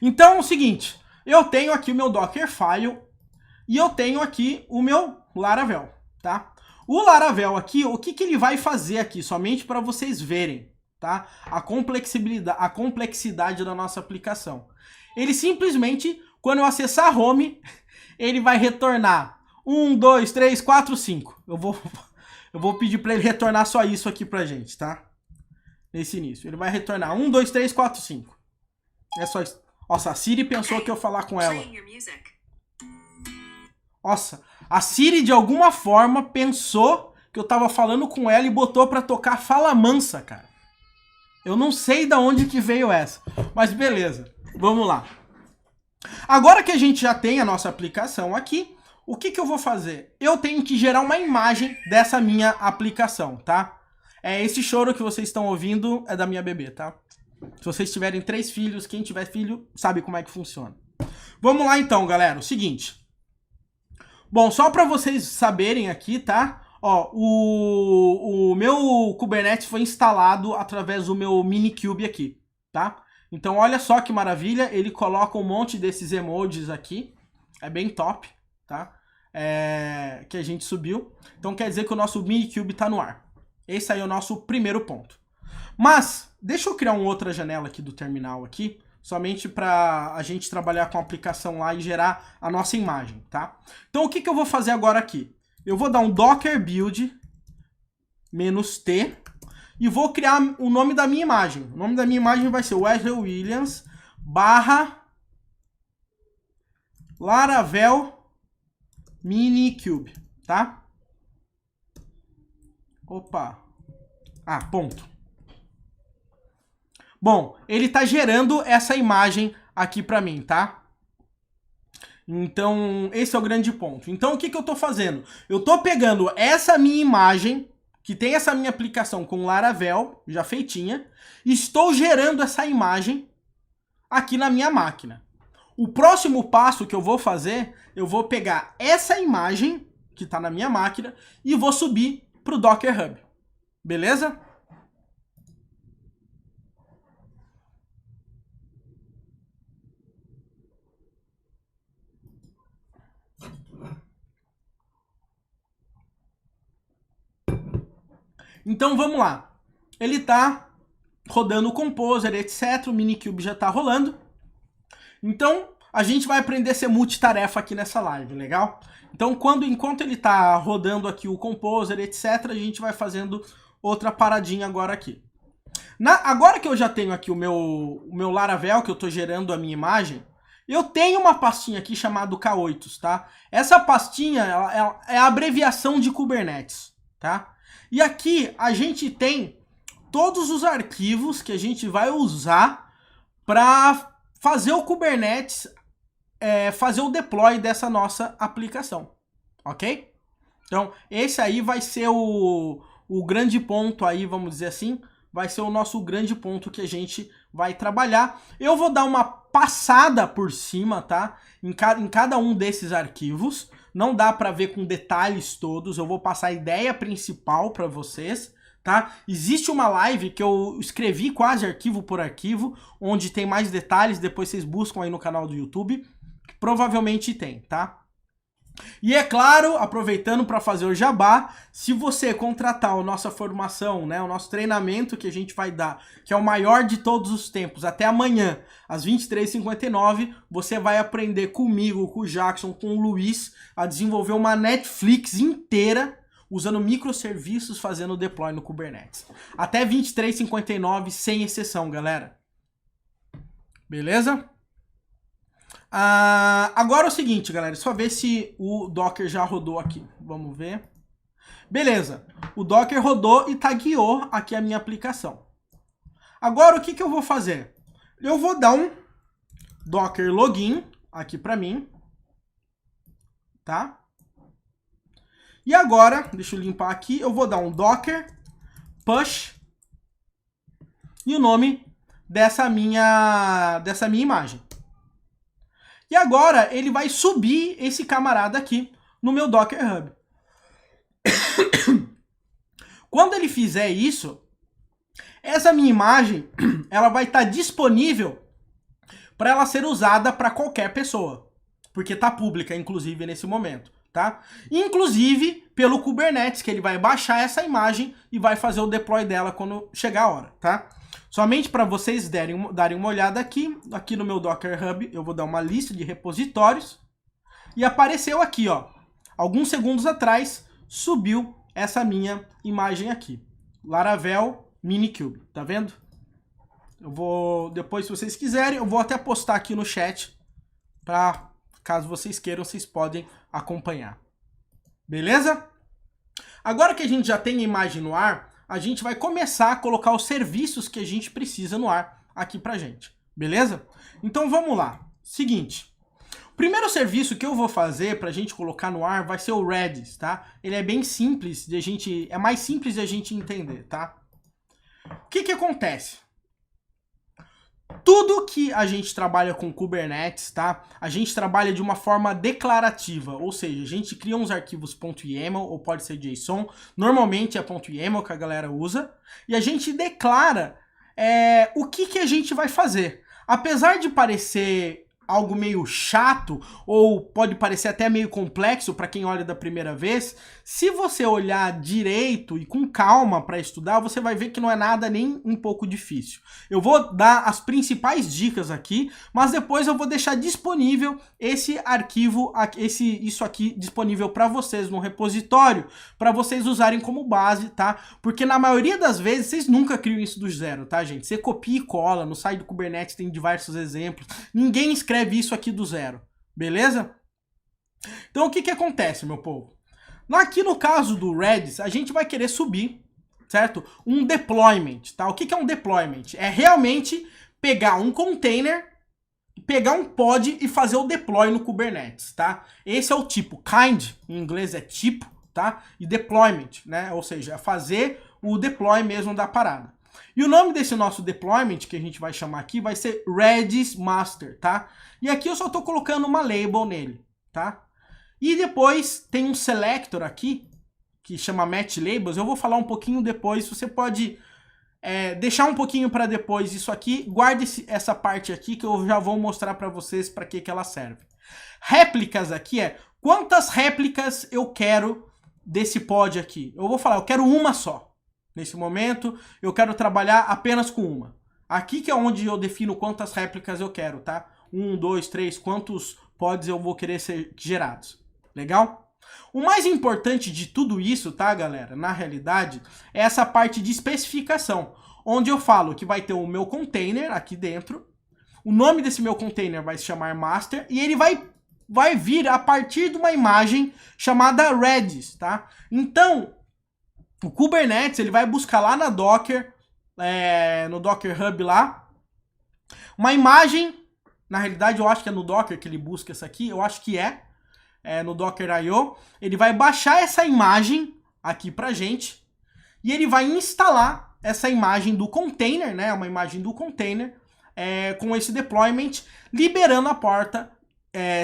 Então é o seguinte, eu tenho aqui o meu Dockerfile e eu tenho aqui o meu Laravel, tá? O Laravel aqui, o que ele vai fazer aqui, somente para vocês verem, tá? A complexidade da nossa aplicação. Ele simplesmente, quando eu acessar a home, ele vai retornar 1, 2, 3, 4, 5. Eu vou pedir para ele retornar só isso aqui pra gente, tá? Nesse início. Ele vai retornar 1, 2, 3, 4, 5. É só isso. Nossa, a Siri pensou que eu ia falar com ela. Nossa, A Siri, de alguma forma, pensou que eu tava falando com ela e botou pra tocar Fala Mansa, cara. Eu não sei de onde que veio essa, mas beleza, vamos lá. Agora que a gente já tem a nossa aplicação aqui, o que eu vou fazer? Eu tenho que gerar uma imagem dessa minha aplicação, tá? Esse choro que vocês estão ouvindo é da minha bebê, tá? Se vocês tiverem 3 filhos, quem tiver filho sabe como é que funciona. Vamos lá então, galera, o seguinte. Bom, só para vocês saberem aqui, tá? Ó, o meu Kubernetes foi instalado através do meu Minikube aqui, tá? Então olha só que maravilha, ele coloca um monte desses emojis aqui, é bem top, tá? Que a gente subiu. Então quer dizer que o nosso Minikube tá no ar. Esse aí é o nosso primeiro ponto. Mas, deixa eu criar uma outra janela aqui do terminal aqui, somente para a gente trabalhar com a aplicação lá e gerar a nossa imagem, tá? Então o que eu vou fazer agora aqui? Eu vou dar um docker build -t e vou criar o nome da minha imagem. O nome da minha imagem vai ser Wesley Williams / Laravel Minikube, tá? Opa. Ponto. Bom, ele tá gerando essa imagem aqui pra mim, tá? Então, esse é o grande ponto. Então, o que eu tô fazendo? Eu tô pegando essa minha imagem, que tem essa minha aplicação com Laravel, já feitinha, e estou gerando essa imagem aqui na minha máquina. O próximo passo que eu vou fazer, eu vou pegar essa imagem, que tá na minha máquina, e vou subir pro Docker Hub. Beleza? Então vamos lá. Ele tá rodando o Composer, etc. O Minikube já tá rolando. Então a gente vai aprender a ser multitarefa aqui nessa live, legal? Então enquanto ele tá rodando aqui o Composer, etc. A gente vai fazendo outra paradinha agora aqui. Agora que eu já tenho aqui o meu Laravel, que eu tô gerando a minha imagem, eu tenho uma pastinha aqui chamada K8s, tá? Essa pastinha é a abreviação de Kubernetes, tá? E aqui a gente tem todos os arquivos que a gente vai usar para fazer o Kubernetes, fazer o deploy dessa nossa aplicação, ok? Então esse aí vai ser o grande ponto aí, vamos dizer assim, vai ser o nosso grande ponto que a gente vai trabalhar. Eu vou dar uma passada por cima, tá? Em cada um desses arquivos. Não dá para ver com detalhes todos, eu vou passar a ideia principal para vocês, tá? Existe uma live que eu escrevi quase arquivo por arquivo, onde tem mais detalhes, depois vocês buscam aí no canal do YouTube, que provavelmente tem, tá? E é claro, aproveitando para fazer o jabá, se você contratar a nossa formação, né, o nosso treinamento que a gente vai dar, que é o maior de todos os tempos, até amanhã, às 23h59, você vai aprender comigo, com o Jackson, com o Luiz, a desenvolver uma Netflix inteira, usando microserviços, fazendo deploy no Kubernetes. Até 23h59, sem exceção, galera. Beleza? Agora é o seguinte, galera, só ver se o Docker já rodou aqui. Vamos ver. Beleza, o Docker rodou e tagueou aqui a minha aplicação. Agora o que eu vou fazer? Eu vou dar um Docker login aqui para mim, tá? E agora, deixa eu limpar aqui, eu vou dar um Docker push e o nome dessa minha imagem. E agora ele vai subir esse camarada aqui no meu Docker Hub. Quando ele fizer isso, essa minha imagem ela vai estar disponível para ela ser usada para qualquer pessoa, porque está pública, inclusive, nesse momento, tá? Inclusive pelo Kubernetes, que ele vai baixar essa imagem e vai fazer o deploy dela quando chegar a hora, tá? Somente para vocês darem uma olhada aqui no meu Docker Hub, eu vou dar uma lista de repositórios e apareceu aqui, ó, alguns segundos atrás, subiu essa minha imagem aqui, Laravel Minikube, tá vendo? Eu vou, depois se vocês quiserem, eu vou até postar aqui no chat, para caso vocês queiram, vocês podem acompanhar. Beleza? Agora que a gente já tem a imagem no ar, a gente vai começar a colocar os serviços que a gente precisa no ar aqui pra gente. Beleza? Então vamos lá. Seguinte. O primeiro serviço que eu vou fazer pra gente colocar no ar vai ser o Redis, tá? Ele é bem simples de a gente... É mais simples de a gente entender, tá? O que que acontece? Tudo que a gente trabalha com Kubernetes, tá? A gente trabalha de uma forma declarativa, ou seja, a gente cria uns arquivos .yaml ou pode ser JSON, normalmente é .yaml que a galera usa, e a gente declara o que a gente vai fazer. Apesar de parecer algo meio chato, ou pode parecer até meio complexo para quem olha da primeira vez, se você olhar direito e com calma para estudar, você vai ver que não é nada nem um pouco difícil. Eu vou dar as principais dicas aqui, mas depois eu vou deixar disponível esse arquivo, isso aqui disponível para vocês no repositório, para vocês usarem como base, tá? Porque na maioria das vezes vocês nunca criam isso do zero, tá, gente? Você copia e cola, no site do Kubernetes tem diversos exemplos, ninguém escreve isso aqui do zero, beleza? Então o que que acontece, meu povo? Aqui no caso do Redis, a gente vai querer subir, certo? Um deployment, tá? O que que é um deployment? É realmente pegar um container, pegar um pod e fazer o deploy no Kubernetes, tá? Esse é o tipo. Kind, em inglês é tipo, tá? E deployment, né? Ou seja, fazer o deploy mesmo da parada. E o nome desse nosso deployment, que a gente vai chamar aqui, vai ser Redis Master, tá? E aqui eu só tô colocando uma label nele, tá? E depois tem um selector aqui, que chama Match Labels. Eu vou falar um pouquinho depois, você pode deixar um pouquinho para depois isso aqui. Guarde essa parte aqui que eu já vou mostrar para vocês para que ela serve. Réplicas aqui quantas réplicas eu quero desse pod aqui. Eu vou falar, eu quero uma só. Nesse momento, eu quero trabalhar apenas com uma. Aqui que é onde eu defino quantas réplicas eu quero, tá? 1, 2, 3, quantos pods eu vou querer ser gerados. Legal? O mais importante de tudo isso, tá, galera? Na realidade, é essa parte de especificação. Onde eu falo que vai ter o meu container aqui dentro. O nome desse meu container vai se chamar Master. E ele vai vir a partir de uma imagem chamada Redis, tá? Então... o Kubernetes, ele vai buscar lá na Docker, no Docker Hub lá, uma imagem, na realidade eu acho que é no Docker que ele busca essa aqui, eu acho que no Docker I/O, ele vai baixar essa imagem aqui pra gente, e ele vai instalar essa imagem do container, né, uma imagem do container, com esse deployment, liberando a porta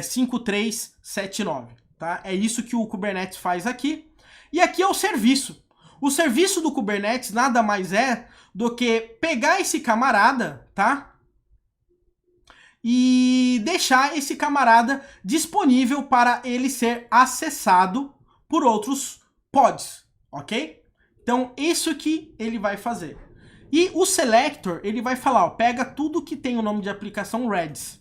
5379, tá? É isso que o Kubernetes faz aqui, e aqui é o serviço. O serviço do Kubernetes nada mais é do que pegar esse camarada, tá? E deixar esse camarada disponível para ele ser acessado por outros pods, ok? Então, isso que ele vai fazer. E o selector, ele vai falar, ó, pega tudo que tem o nome de aplicação Redis.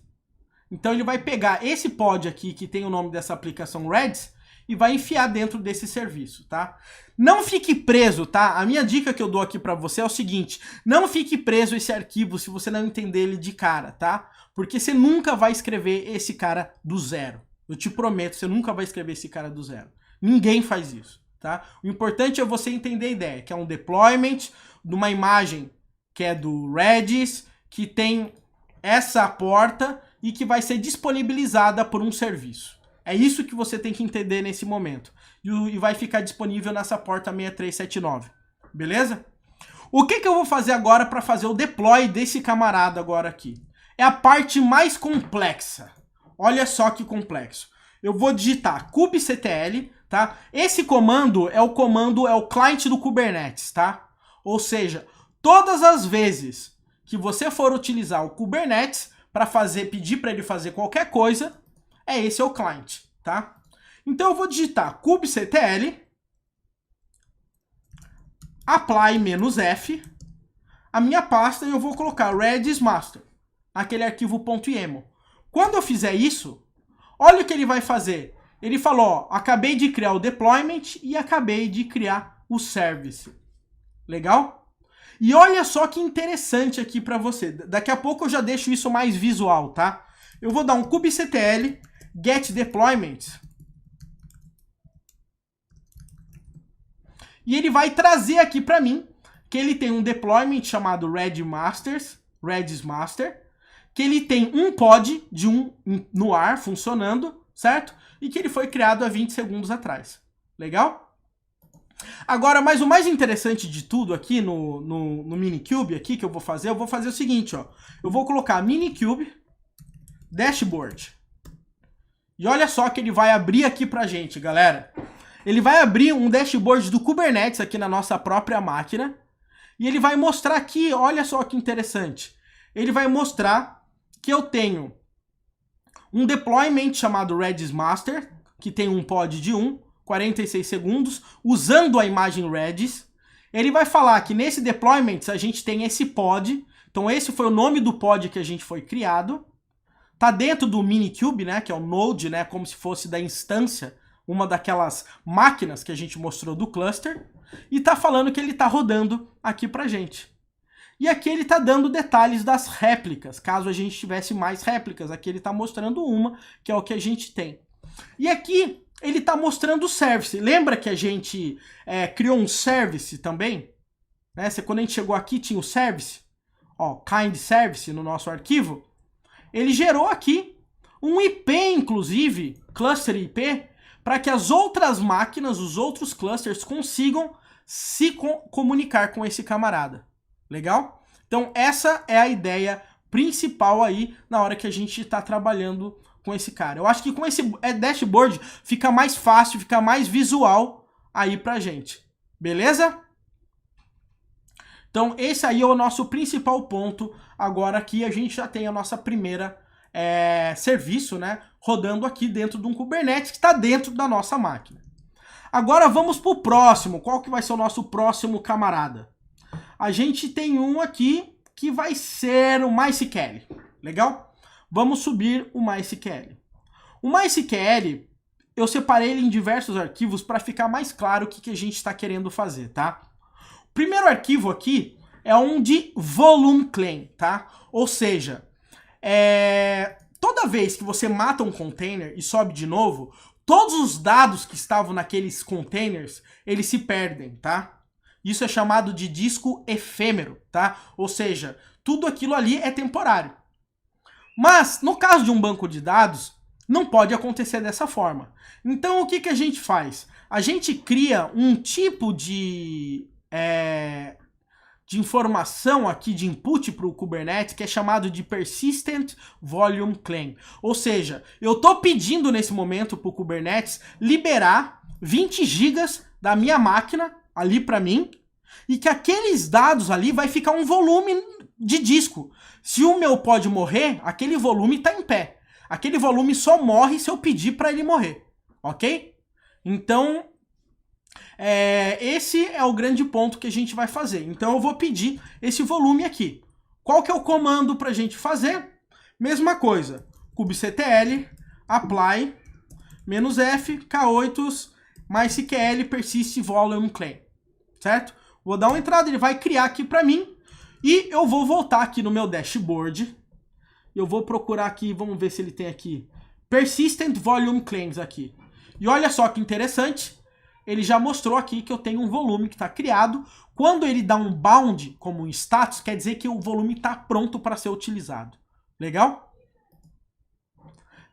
Então, ele vai pegar esse pod aqui que tem o nome dessa aplicação Redis e vai enfiar dentro desse serviço, tá? Não fique preso, tá? A minha dica que eu dou aqui pra você é o seguinte, não fique preso esse arquivo se você não entender ele de cara, tá? Porque você nunca vai escrever esse cara do zero. Eu te prometo, você nunca vai escrever esse cara do zero. Ninguém faz isso, tá? O importante é você entender a ideia, que é um deployment de uma imagem que é do Redis, que tem essa porta e que vai ser disponibilizada por um serviço. É isso que você tem que entender nesse momento. E vai ficar disponível nessa porta 6379. Beleza? O que eu vou fazer agora para fazer o deploy desse camarada agora aqui? É a parte mais complexa. Olha só que complexo. Eu vou digitar kubectl, tá? Esse comando é o client do Kubernetes, tá? Ou seja, todas as vezes que você for utilizar o Kubernetes para pedir para ele fazer qualquer coisa, esse é o client, tá? Então eu vou digitar kubectl apply -f, a minha pasta, e eu vou colocar Redis Master, aquele arquivo .yaml. Quando eu fizer isso, olha o que ele vai fazer. Ele falou, ó, acabei de criar o deployment e acabei de criar o service. Legal? E olha só que interessante aqui para você. Daqui a pouco eu já deixo isso mais visual, tá? Eu vou dar um kubectl get deployment E ele vai trazer aqui para mim que ele tem um deployment chamado Redis Master, que ele tem um pod de no ar funcionando, certo? E que ele foi criado há 20 segundos atrás. Legal? Agora, mas o mais interessante de tudo aqui no Minikube aqui que eu vou fazer o seguinte, ó. Eu vou colocar Minikube Dashboard. E olha só que ele vai abrir aqui pra gente, galera. Ele vai abrir um dashboard do Kubernetes aqui na nossa própria máquina. E ele vai mostrar aqui, olha só que interessante. Ele vai mostrar que eu tenho um deployment chamado Redis Master, que tem um pod de 46 segundos, usando a imagem Redis. Ele vai falar que nesse deployment a gente tem esse pod. Então esse foi o nome do pod que a gente foi criado. Tá dentro do Minikube, né, que é o node, né, como se fosse da instância, uma daquelas máquinas que a gente mostrou do cluster, e tá falando que ele tá rodando aqui pra gente. E aqui ele tá dando detalhes das réplicas, caso a gente tivesse mais réplicas. Aqui ele tá mostrando uma, que é o que a gente tem. E aqui ele tá mostrando o service. Lembra que a gente criou um service também? Né? Quando a gente chegou aqui tinha o service, ó, kind service no nosso arquivo. Ele gerou aqui um IP, inclusive, cluster IP, para que as outras máquinas, os outros clusters, consigam se comunicar com esse camarada. Legal? Então essa é a ideia principal aí na hora que a gente está trabalhando com esse cara. Eu acho que com esse dashboard fica mais fácil, fica mais visual aí pra gente. Beleza? Então esse aí é o nosso principal ponto. Agora aqui a gente já tem a nossa primeira serviço, né, rodando aqui dentro de um Kubernetes que está dentro da nossa máquina. Agora vamos para o próximo. Qual que vai ser o nosso próximo camarada? A gente tem um aqui que vai ser o MySQL. Legal? Vamos subir o MySQL. O MySQL, eu separei ele em diversos arquivos para ficar mais claro o que a gente está querendo fazer, tá? O primeiro arquivo aqui é um de volume claim, tá? Ou seja, toda vez que você mata um container e sobe de novo, todos os dados que estavam naqueles containers, eles se perdem, tá? Isso é chamado de disco efêmero, tá? Ou seja, tudo aquilo ali é temporário. Mas, no caso de um banco de dados, não pode acontecer dessa forma. Então, o que a gente faz? A gente cria um tipo de informação aqui, de input para o Kubernetes, que é chamado de Persistent Volume Claim. Ou seja, eu estou pedindo nesse momento para o Kubernetes liberar 20 gigas da minha máquina ali para mim, e que aqueles dados ali vai ficar um volume de disco. Se o meu pod morrer, aquele volume está em pé. Aquele volume só morre se eu pedir para ele morrer, ok? Então, esse é o grande ponto que a gente vai fazer. Então eu vou pedir esse volume aqui. Qual que é o comando para a gente fazer? Mesma coisa, kubectl apply -f k8 MySQL persist volume claim, certo? Vou dar uma entrada, ele vai criar aqui para mim e eu vou voltar aqui no meu dashboard. Eu vou procurar aqui, vamos ver se ele tem aqui persistent volume claims aqui. E olha só que interessante, ele já mostrou aqui que eu tenho um volume que está criado. Quando ele dá um bound como um status, quer dizer que o volume está pronto para ser utilizado. Legal?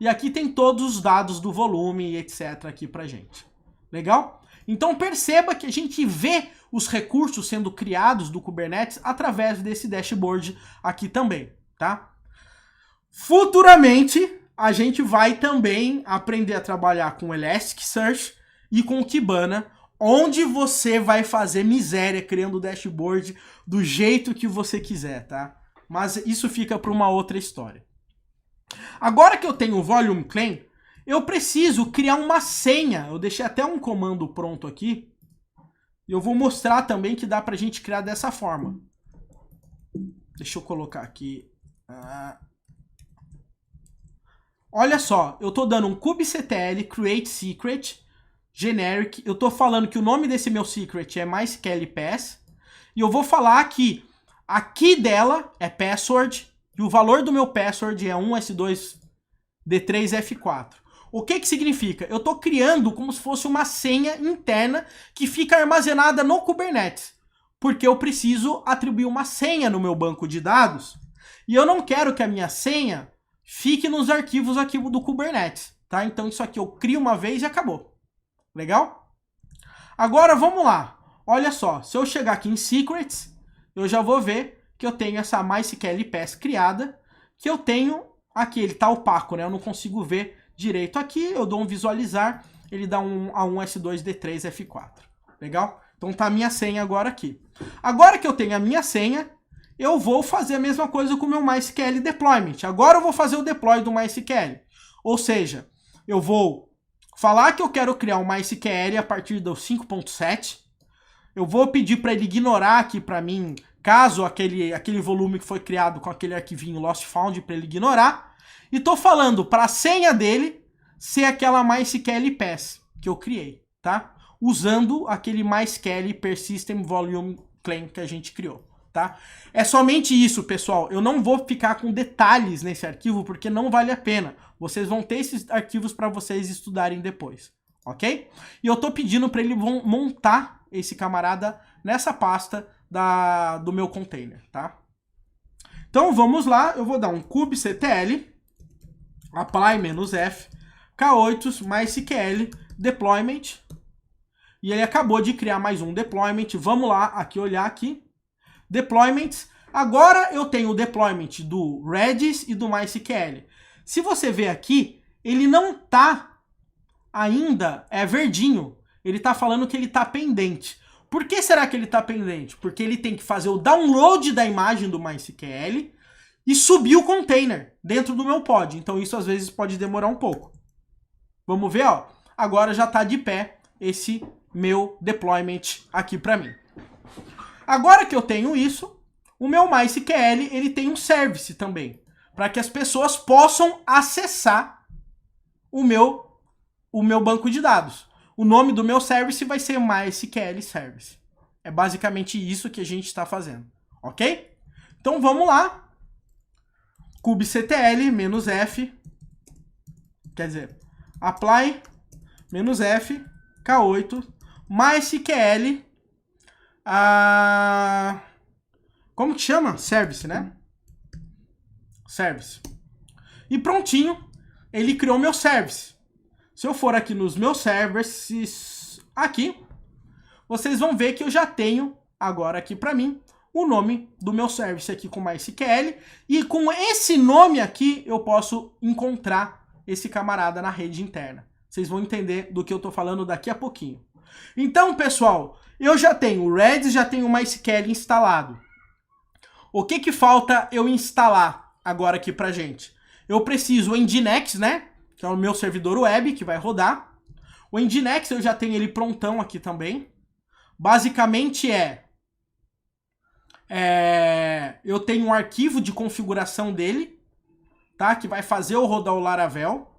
E aqui tem todos os dados do volume e etc. aqui pra gente. Legal? Então perceba que a gente vê os recursos sendo criados do Kubernetes através desse dashboard aqui também, tá? Futuramente, a gente vai também aprender a trabalhar com Elasticsearch e com Kibana, onde você vai fazer miséria criando o dashboard do jeito que você quiser, tá? Mas isso fica para uma outra história. Agora que eu tenho o Volume Claim, eu preciso criar uma senha. Eu deixei até um comando pronto aqui. E eu vou mostrar também que dá pra gente criar dessa forma. Deixa eu colocar aqui. Olha só, eu tô dando um kubectl create secret generic. Eu tô falando que o nome desse meu secret é MySQL Pass. E eu vou falar que a key dela é password. E o valor do meu password é 1S2D3F4. O que que significa? Eu estou criando como se fosse uma senha interna que fica armazenada no Kubernetes, porque eu preciso atribuir uma senha no meu banco de dados e eu não quero que a minha senha fique nos arquivos aqui do Kubernetes, tá? Então isso aqui eu crio uma vez e acabou. Legal? Agora vamos lá. Olha só, se eu chegar aqui em Secrets, eu já vou ver que eu tenho essa MySQL Pass criada, que eu tenho aqui, ele está opaco, né? Eu não consigo ver direito aqui, eu dou um visualizar, ele dá um A1, S2, D3, F4. Legal? Então tá a minha senha agora aqui. Agora que eu tenho a minha senha, eu vou fazer a mesma coisa com o meu MySQL Deployment. Agora eu vou fazer o deploy do MySQL. Ou seja, eu vou falar que eu quero criar um MySQL a partir do 5.7. Eu vou pedir para ele ignorar aqui para mim, caso aquele volume que foi criado com aquele arquivinho Lost Found, para ele ignorar. E tô falando para a senha dele ser aquela MySQL Pass que eu criei, tá? Usando aquele MySQL Persistent Volume Claim que a gente criou, tá? É somente isso, pessoal. Eu não vou ficar com detalhes nesse arquivo porque não vale a pena. Vocês vão ter esses arquivos para vocês estudarem depois, ok? E eu tô pedindo para ele montar esse camarada nessa pasta do meu container, tá? Então vamos lá, eu vou dar um kubectl apply-f k8 MySQL deployment e ele acabou de criar mais um deployment. Vamos lá, aqui olhar aqui, deployments. Agora eu tenho o deployment do Redis e do MySQL. Se você ver aqui, ele não tá ainda verdinho. Ele tá falando que ele tá pendente. Por que será que ele tá pendente? Porque ele tem que fazer o download da imagem do MySQL e subir o container dentro do meu pod. Então isso às vezes pode demorar um pouco. Vamos ver, ó. Agora já tá de pé esse meu deployment aqui para mim. Agora que eu tenho isso, o meu MySQL ele tem um service também, para que as pessoas possam acessar o meu banco de dados. O nome do meu service vai ser MySQL Service. É basicamente isso que a gente está fazendo, ok? Então vamos lá. kubectl-f, quer dizer, apply-f k8 MySQL, como que chama? Service, né? Service. E prontinho, ele criou meu service. Se eu for aqui nos meus services, aqui, vocês vão ver que eu já tenho agora aqui para mim o nome do meu service aqui com MySQL. E com esse nome aqui eu posso encontrar esse camarada na rede interna. Vocês vão entender do que eu estou falando daqui a pouquinho. Então, pessoal, eu já tenho o Redis, já tenho o MySQL instalado. O que que falta eu instalar agora aqui pra gente? Eu preciso o Nginx, né? Que é o meu servidor web que vai rodar. O Nginx eu já tenho ele prontão aqui também. Basicamente eu tenho um arquivo de configuração dele, tá? Que vai fazer eu rodar o Laravel.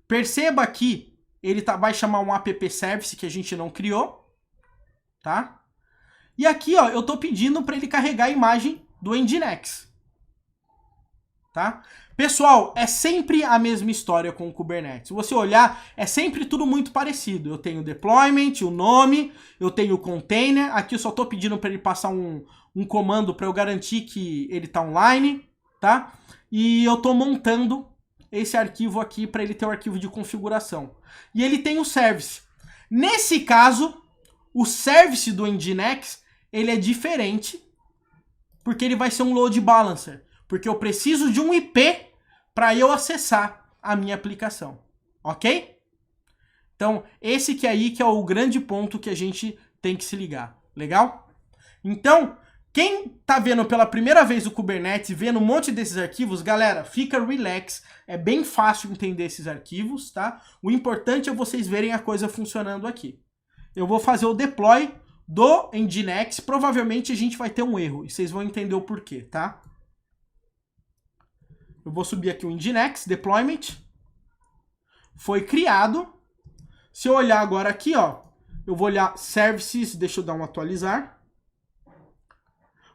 Perceba que ele vai chamar um app service que a gente não criou, tá? E aqui, ó, eu tô pedindo para ele carregar a imagem do Nginx, tá? Pessoal, é sempre a mesma história com o Kubernetes. Se você olhar, é sempre tudo muito parecido. Eu tenho o deployment, o nome, eu tenho o container. Aqui eu só estou pedindo para ele passar um comando para eu garantir que ele está online, tá? E eu estou montando esse arquivo aqui para ele ter o arquivo de configuração. E ele tem o service. Nesse caso, o service do Nginx, ele é diferente, porque ele vai ser um load balancer. Porque eu preciso de um IP para eu acessar a minha aplicação, ok? Então, esse que é o grande ponto que a gente tem que se ligar, legal? Então, quem tá vendo pela primeira vez o Kubernetes, vendo um monte desses arquivos, galera, fica relax, é bem fácil entender esses arquivos, tá? O importante é vocês verem a coisa funcionando aqui. Eu vou fazer o deploy do Nginx, provavelmente a gente vai ter um erro, e vocês vão entender o porquê, tá? Eu vou subir aqui o Nginx, deployment. Foi criado. Se eu olhar agora aqui, ó, eu vou olhar services, deixa eu dar um atualizar.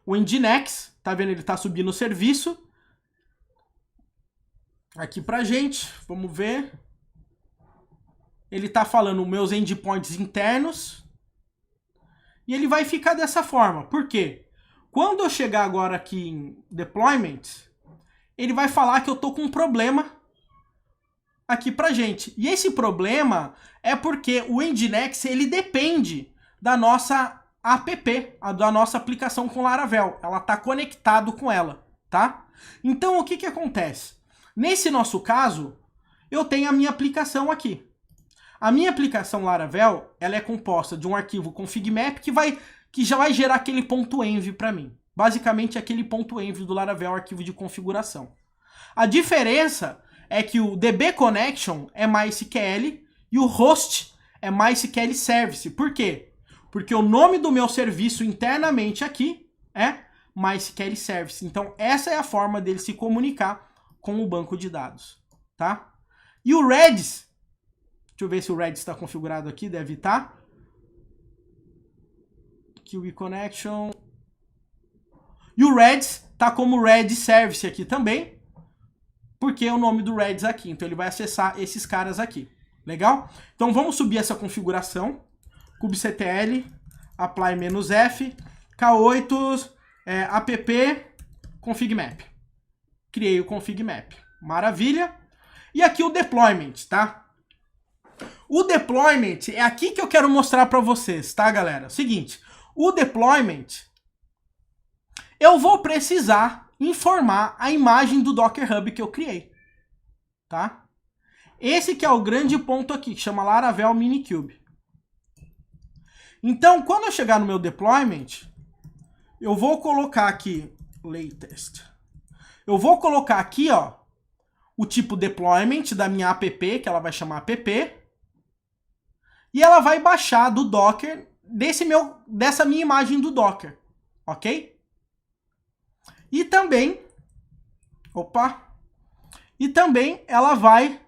O Nginx, tá vendo? Ele tá subindo o serviço. Aqui pra gente, vamos ver. ele está falando meus endpoints internos, e ele vai ficar dessa forma. Por quê? Quando eu chegar agora aqui em deployment, ele vai falar que eu estou com um problema aqui pra gente. E esse problema é porque o Nginx, ele depende da nossa app, da nossa aplicação com Laravel. Ela está conectado com ela, tá? Então, o que acontece? Nesse nosso caso, eu tenho a minha aplicação aqui. A minha aplicação Laravel, ela é composta de um arquivo config.map que já vai gerar aquele .env para mim. Basicamente, aquele .env do Laravel, arquivo de configuração. A diferença é que o DB Connection é MySQL e o host é MySQL Service. Por quê? Porque o nome do meu serviço internamente aqui é MySQL Service. Então, essa é a forma dele se comunicar com o banco de dados, tá? E o Redis, deixa eu ver se o Redis está configurado aqui, deve estar. QE Connection. E o Redis está como Redis Service aqui também, porque é o nome do Redis aqui. Então ele vai acessar esses caras aqui. Legal? Então vamos subir essa configuração. kubectl, apply-f, k8, app, config.map. Criei o config.map. Maravilha. E aqui o deployment, tá? O deployment é aqui que eu quero mostrar para vocês, tá, galera? Seguinte, o deployment, eu vou precisar informar a imagem do Docker Hub que eu criei, tá? Esse que é o grande ponto aqui, que chama Laravel Minikube. Então, quando eu chegar no meu deployment, eu vou colocar aqui, latest. Eu vou colocar aqui, ó, o tipo deployment da minha app, que ela vai chamar app. E ela vai baixar do Docker dessa minha imagem do Docker, ok? E também, ela vai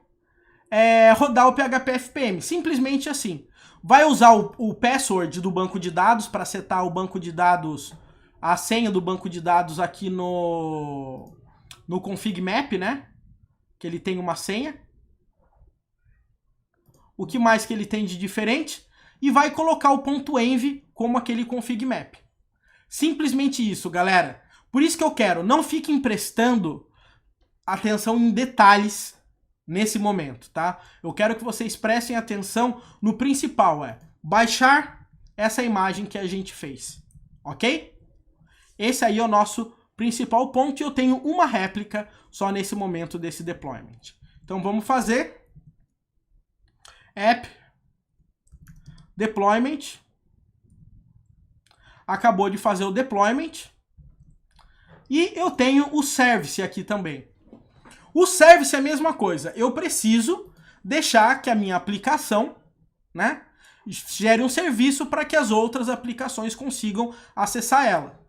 rodar o PHP FPM, simplesmente assim. Vai usar o password do banco de dados para setar o banco de dados, a senha do banco de dados aqui no config.map, né? Que ele tem uma senha. O que mais que ele tem de diferente? E vai colocar o .env como aquele config.map. Simplesmente isso, galera. Por isso que eu quero, não fiquem prestando atenção em detalhes nesse momento, tá? Eu quero que vocês prestem atenção no principal, baixar essa imagem que a gente fez, ok? Esse aí é o nosso principal ponto e eu tenho uma réplica só nesse momento desse deployment. Então vamos fazer app deployment. Acabou de fazer o deployment. E eu tenho o service aqui também. O service é a mesma coisa. Eu preciso deixar que a minha aplicação, né, gere um serviço para que as outras aplicações consigam acessar ela.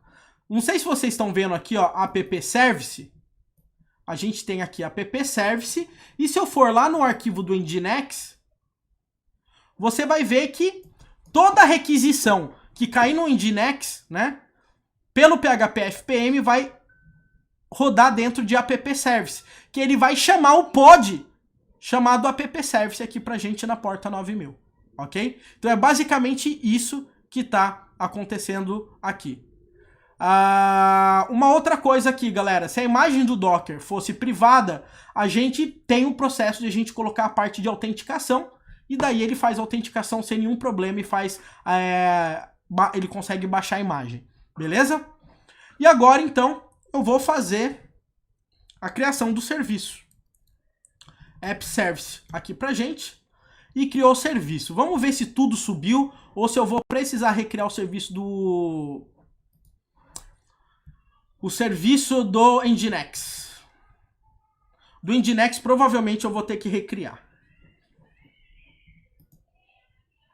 Não sei se vocês estão vendo aqui, ó, app service. A gente tem aqui app service. E se eu for lá no arquivo do Nginx, você vai ver que toda requisição que cair no Nginx, né, pelo PHP FPM vai rodar dentro de app service, que ele vai chamar o pod chamado app service aqui pra gente na porta 9000, ok? Então é basicamente isso que tá acontecendo aqui. Uma outra coisa aqui, galera, se a imagem do Docker fosse privada, a gente tem o processo de a gente colocar a parte de autenticação, e daí ele faz a autenticação sem nenhum problema e ele consegue baixar a imagem, beleza? E agora, então, eu vou fazer a criação do serviço. App Service aqui pra gente. E criou o serviço. Vamos ver se tudo subiu ou se eu vou precisar recriar o serviço do... O serviço do Nginx. Do Nginx provavelmente eu vou ter que recriar.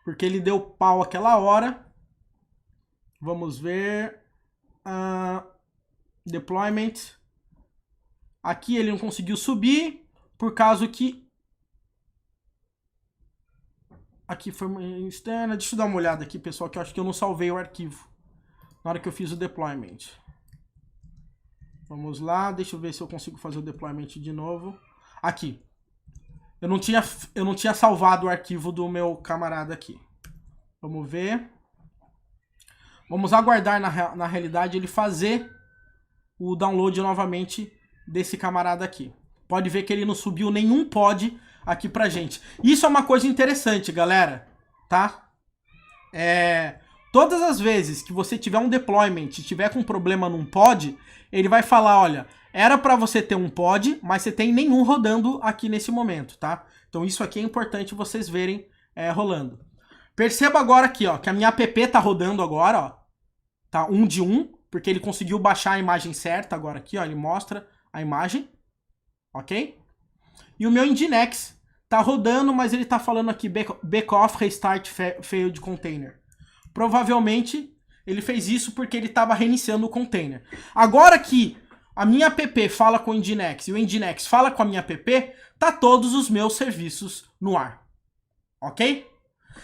Porque ele deu pau aquela hora. Vamos ver. Deployment. Aqui ele não conseguiu subir. Por causa que... Aqui foi uma externa. Deixa eu dar uma olhada aqui, pessoal, que eu acho que eu não salvei o arquivo na hora que eu fiz o deployment. Vamos lá. Deixa eu ver se eu consigo fazer o deployment de novo. Aqui. Eu não tinha salvado o arquivo do meu camarada aqui. Vamos ver. Vamos aguardar, na realidade, ele fazer o download novamente desse camarada aqui. Pode ver que ele não subiu nenhum pod aqui pra gente. Isso é uma coisa interessante, galera, tá? Todas as vezes que você tiver um deployment e tiver com problema num pod, ele vai falar, olha, era pra você ter um pod, mas você tem nenhum rodando aqui nesse momento, tá? Então isso aqui é importante vocês verem rolando. Perceba agora aqui, ó, que a minha app tá rodando agora, ó. Tá 1 de 1, porque ele conseguiu baixar a imagem certa agora aqui, ó, ele mostra a imagem, ok? E o meu Nginx tá rodando, mas ele tá falando aqui backoff restart failed container. Provavelmente ele fez isso porque ele estava reiniciando o container. Agora que a minha app fala com o Nginx e o Nginx fala com a minha app, tá todos os meus serviços no ar, ok?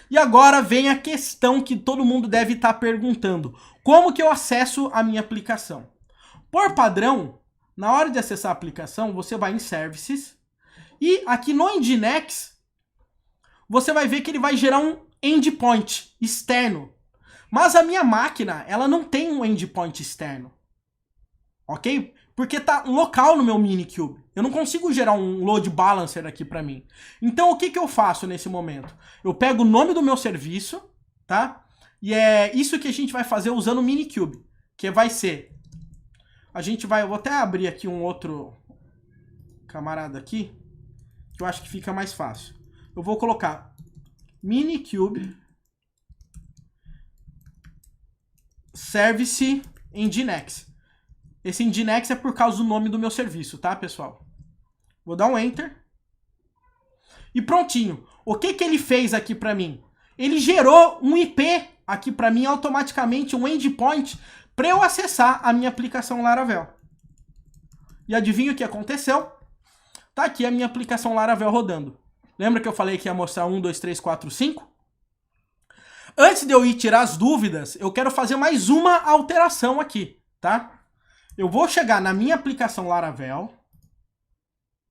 E agora vem a questão que todo mundo deve estar perguntando. Como que eu acesso a minha aplicação? Por padrão, na hora de acessar a aplicação, você vai em Services. E aqui no Nginx, você vai ver que ele vai gerar um endpoint externo. Mas a minha máquina, ela não tem um endpoint externo. Ok? Porque tá local no meu Minikube. Eu não consigo gerar um load balancer aqui pra mim. Então o que que eu faço nesse momento? Eu pego o nome do meu serviço, tá? E é isso que a gente vai fazer usando o Minikube. Que vai ser... eu vou até abrir aqui um outro camarada aqui, que eu acho que fica mais fácil. Eu vou colocar Minikube Service Nginx. Esse Nginx é por causa do nome do meu serviço, tá, pessoal? Vou dar um Enter. E prontinho. O que que ele fez aqui pra mim? Ele gerou um IP aqui pra mim automaticamente, um endpoint, pra eu acessar a minha aplicação Laravel. E adivinha o que aconteceu? Tá aqui a minha aplicação Laravel rodando. Lembra que eu falei que ia mostrar 1, 2, 3, 4, 5? Antes de eu ir tirar as dúvidas, eu quero fazer mais uma alteração aqui, tá? Eu vou chegar na minha aplicação Laravel,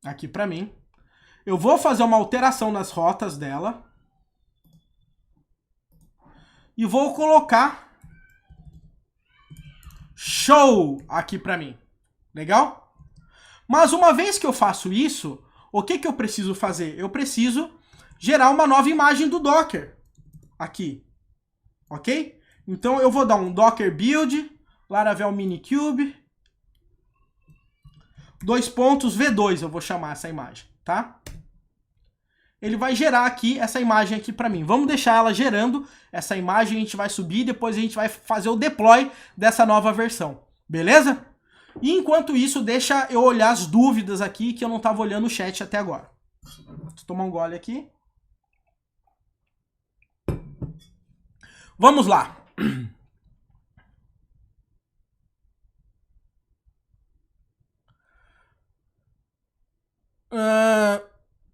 aqui pra mim. Eu vou fazer uma alteração nas rotas dela. E vou colocar show aqui pra mim. Legal? Mas uma vez que eu faço isso, o que que eu preciso fazer? Eu preciso gerar uma nova imagem do Docker aqui. Ok? Então eu vou dar um Docker build, Laravel Minikube, V2, eu vou chamar essa imagem, tá? Ele vai gerar aqui essa imagem aqui pra mim. Vamos deixar ela gerando essa imagem, a gente vai subir, depois a gente vai fazer o deploy dessa nova versão, beleza? E enquanto isso, deixa eu olhar as dúvidas aqui, que eu não tava olhando o chat até agora. Vou tomar um gole aqui. Vamos lá.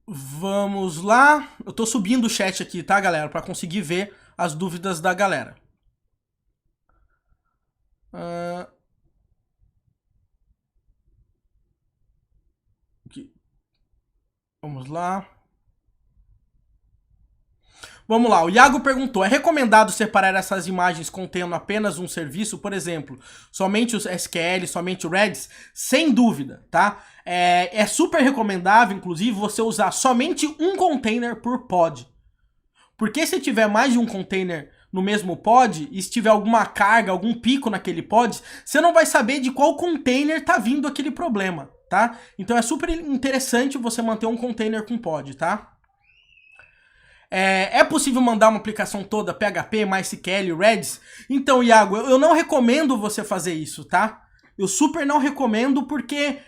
Vamos lá. Eu tô subindo o chat aqui, tá, galera? Pra conseguir ver as dúvidas da galera. Aqui. Vamos lá. Vamos lá, o Iago perguntou, é recomendado separar essas imagens contendo apenas um serviço, por exemplo, somente o SQL, somente o Redis? Sem dúvida, tá? É super recomendável, inclusive, você usar somente um container por pod. Porque se tiver mais de um container no mesmo pod, e se tiver alguma carga, algum pico naquele pod, você não vai saber de qual container tá vindo aquele problema, tá? Então é super interessante você manter um container com pod, tá? É possível mandar uma aplicação toda PHP, MySQL, Redis? Então, Iago, eu não recomendo você fazer isso, tá? Eu super não recomendo porque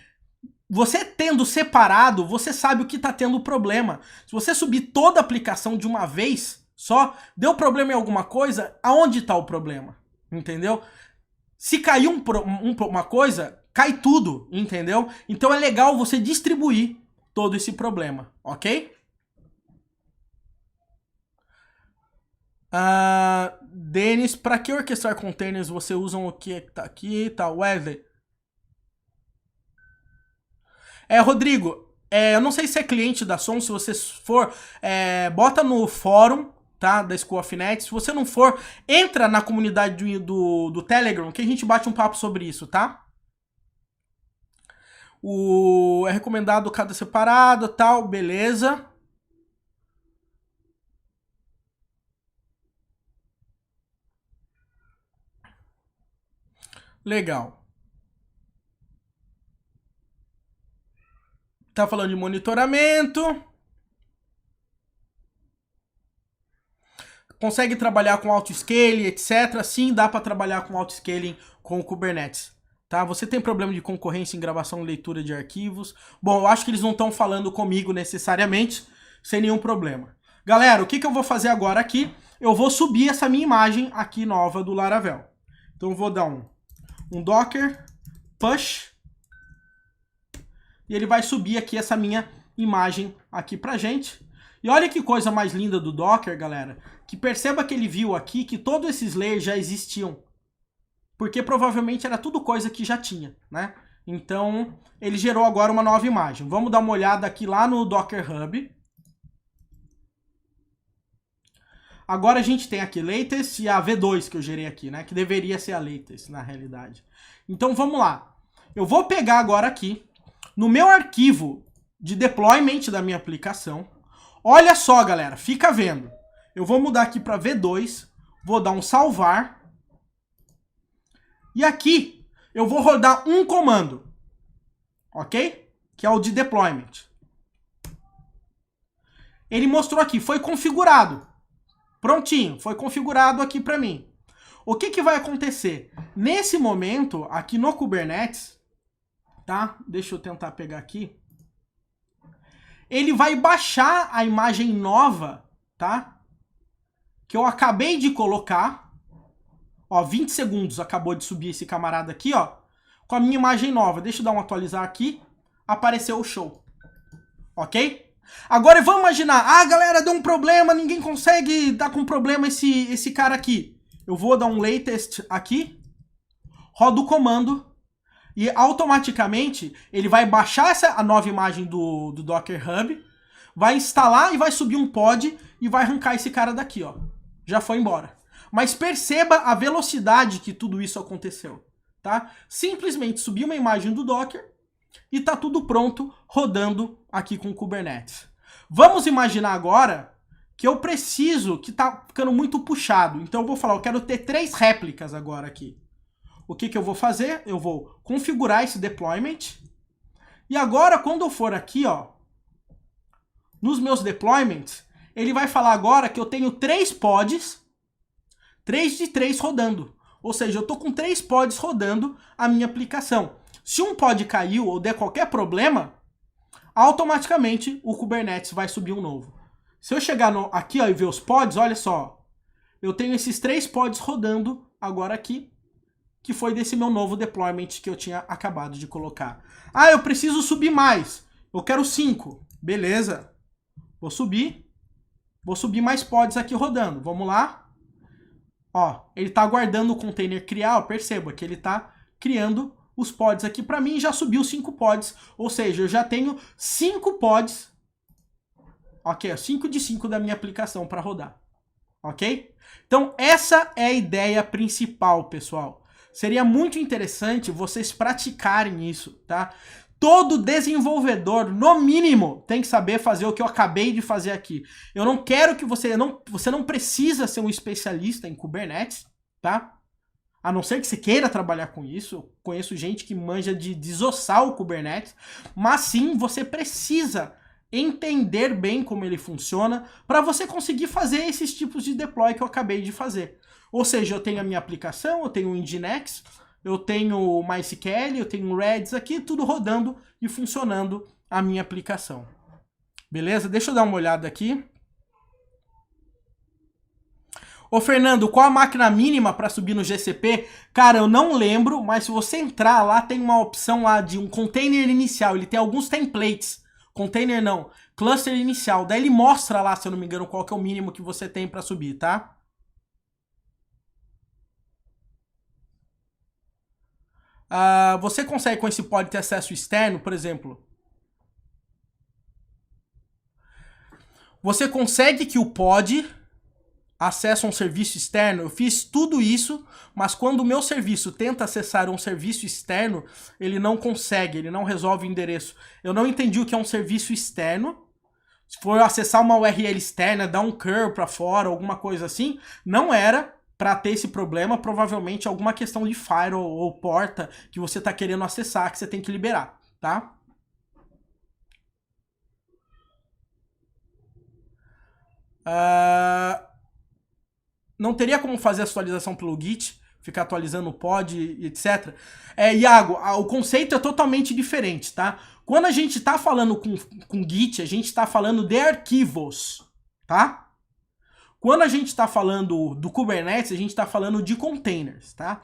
você tendo separado, você sabe o que tá tendo problema. Se você subir toda a aplicação de uma vez só, deu problema em alguma coisa, aonde tá o problema? Entendeu? Se cair uma coisa, cai tudo, entendeu? Então é legal você distribuir todo esse problema, ok? Denis, para que orquestrar containers você usa o que tá aqui, tá, Wesley? Rodrigo, Eu não sei se é cliente da Som, se você for, bota no fórum, tá, da School of Net. Se você não for, entra na comunidade do Telegram, que a gente bate um papo sobre isso, tá? É recomendado cada separado, tal, beleza. Legal. Tá falando de monitoramento. Consegue trabalhar com autoscaling, etc. Sim, dá para trabalhar com autoscaling com o Kubernetes. Tá? Você tem problema de concorrência em gravação e leitura de arquivos? Bom, eu acho que eles não estão falando comigo necessariamente, sem nenhum problema. Galera, o que eu vou fazer agora aqui? Eu vou subir essa minha imagem aqui nova do Laravel. Então eu vou dar um docker push e ele vai subir aqui essa minha imagem aqui pra gente. E olha que coisa mais linda do Docker, galera, que perceba que ele viu aqui que todos esses layers já existiam. Porque provavelmente era tudo coisa que já tinha, né? Então, ele gerou agora uma nova imagem. Vamos dar uma olhada aqui lá no Docker Hub. Agora a gente tem aqui latest e a V2 que eu gerei aqui, né? Que deveria ser a latest, na realidade. Então, vamos lá. Eu vou pegar agora aqui, no meu arquivo de deployment da minha aplicação. Olha só, galera, fica vendo. Eu vou mudar aqui para V2, vou dar um salvar. E aqui eu vou rodar um comando, ok? Que é o de deployment. Ele mostrou aqui, foi configurado. Prontinho, foi configurado aqui para mim. O que vai acontecer? Nesse momento, aqui no Kubernetes, tá? Deixa eu tentar pegar aqui. Ele vai baixar a imagem nova, tá? Que eu acabei de colocar. Ó, 20 segundos acabou de subir esse camarada aqui, ó. Com a minha imagem nova. Deixa eu dar um atualizar aqui. Apareceu o show. Ok? Agora vamos imaginar. Galera, deu um problema. Ninguém consegue dar com problema esse cara aqui. Eu vou dar um latest aqui. Rodo o comando. E automaticamente ele vai baixar a nova imagem do Docker Hub. Vai instalar e vai subir um pod. E vai arrancar esse cara daqui, ó. Já foi embora. Mas perceba a velocidade que tudo isso aconteceu, tá? Simplesmente subi uma imagem do Docker e tá tudo pronto, rodando aqui com o Kubernetes. Vamos imaginar agora que eu preciso, que tá ficando muito puxado. Então eu vou falar, eu quero ter 3 réplicas agora aqui. O que eu vou fazer? Eu vou configurar esse deployment. E agora, quando eu for aqui, ó, nos meus deployments, ele vai falar agora que eu tenho 3 pods, 3 de 3 rodando. Ou seja, eu tô com 3 pods rodando a minha aplicação. Se um pod caiu ou der qualquer problema, automaticamente o Kubernetes vai subir um novo. Se eu chegar aqui, ó, e ver os pods, olha só. Eu tenho esses 3 pods rodando agora aqui, que foi desse meu novo deployment que eu tinha acabado de colocar. Eu preciso subir mais. Eu quero 5. Beleza. Vou subir mais pods aqui rodando. Vamos lá. Ó, ele tá aguardando o container criar, ó, perceba que ele tá criando os pods aqui para mim e já subiu 5 pods, ou seja, eu já tenho 5 pods, ok, 5 de 5 da minha aplicação para rodar, ok? Então essa é a ideia principal, pessoal. Seria muito interessante vocês praticarem isso, tá? Todo desenvolvedor, no mínimo, tem que saber fazer o que eu acabei de fazer aqui. Eu não quero que você não precisa ser um especialista em Kubernetes, tá? A não ser que você queira trabalhar com isso. Eu conheço gente que manja de desossar o Kubernetes, mas sim, você precisa entender bem como ele funciona para você conseguir fazer esses tipos de deploy que eu acabei de fazer. Ou seja, eu tenho a minha aplicação, eu tenho o Nginx, eu tenho o MySQL, eu tenho o Redis aqui, tudo rodando e funcionando a minha aplicação. Beleza? Deixa eu dar uma olhada aqui. Ô Fernando, qual a máquina mínima para subir no GCP? Cara, eu não lembro, mas se você entrar lá, tem uma opção lá de um container inicial. Ele tem alguns templates. Container não, cluster inicial. Daí ele mostra lá, se eu não me engano, qual que é o mínimo que você tem para subir, tá? Você consegue com esse pod ter acesso externo, por exemplo? Você consegue que o pod acesse um serviço externo? Eu fiz tudo isso, mas quando o meu serviço tenta acessar um serviço externo, ele não consegue, ele não resolve o endereço. Eu não entendi o que é um serviço externo. Se for acessar uma URL externa, dar um curl para fora, alguma coisa assim, não era para ter esse problema, provavelmente alguma questão de firewall ou porta que você está querendo acessar, que você tem que liberar, tá? Não teria como fazer a atualização pelo Git, ficar atualizando o pod, etc. Iago, o conceito é totalmente diferente, tá? Quando a gente tá falando com Git, a gente tá falando de arquivos, tá? Quando a gente tá falando do Kubernetes, a gente tá falando de containers, tá?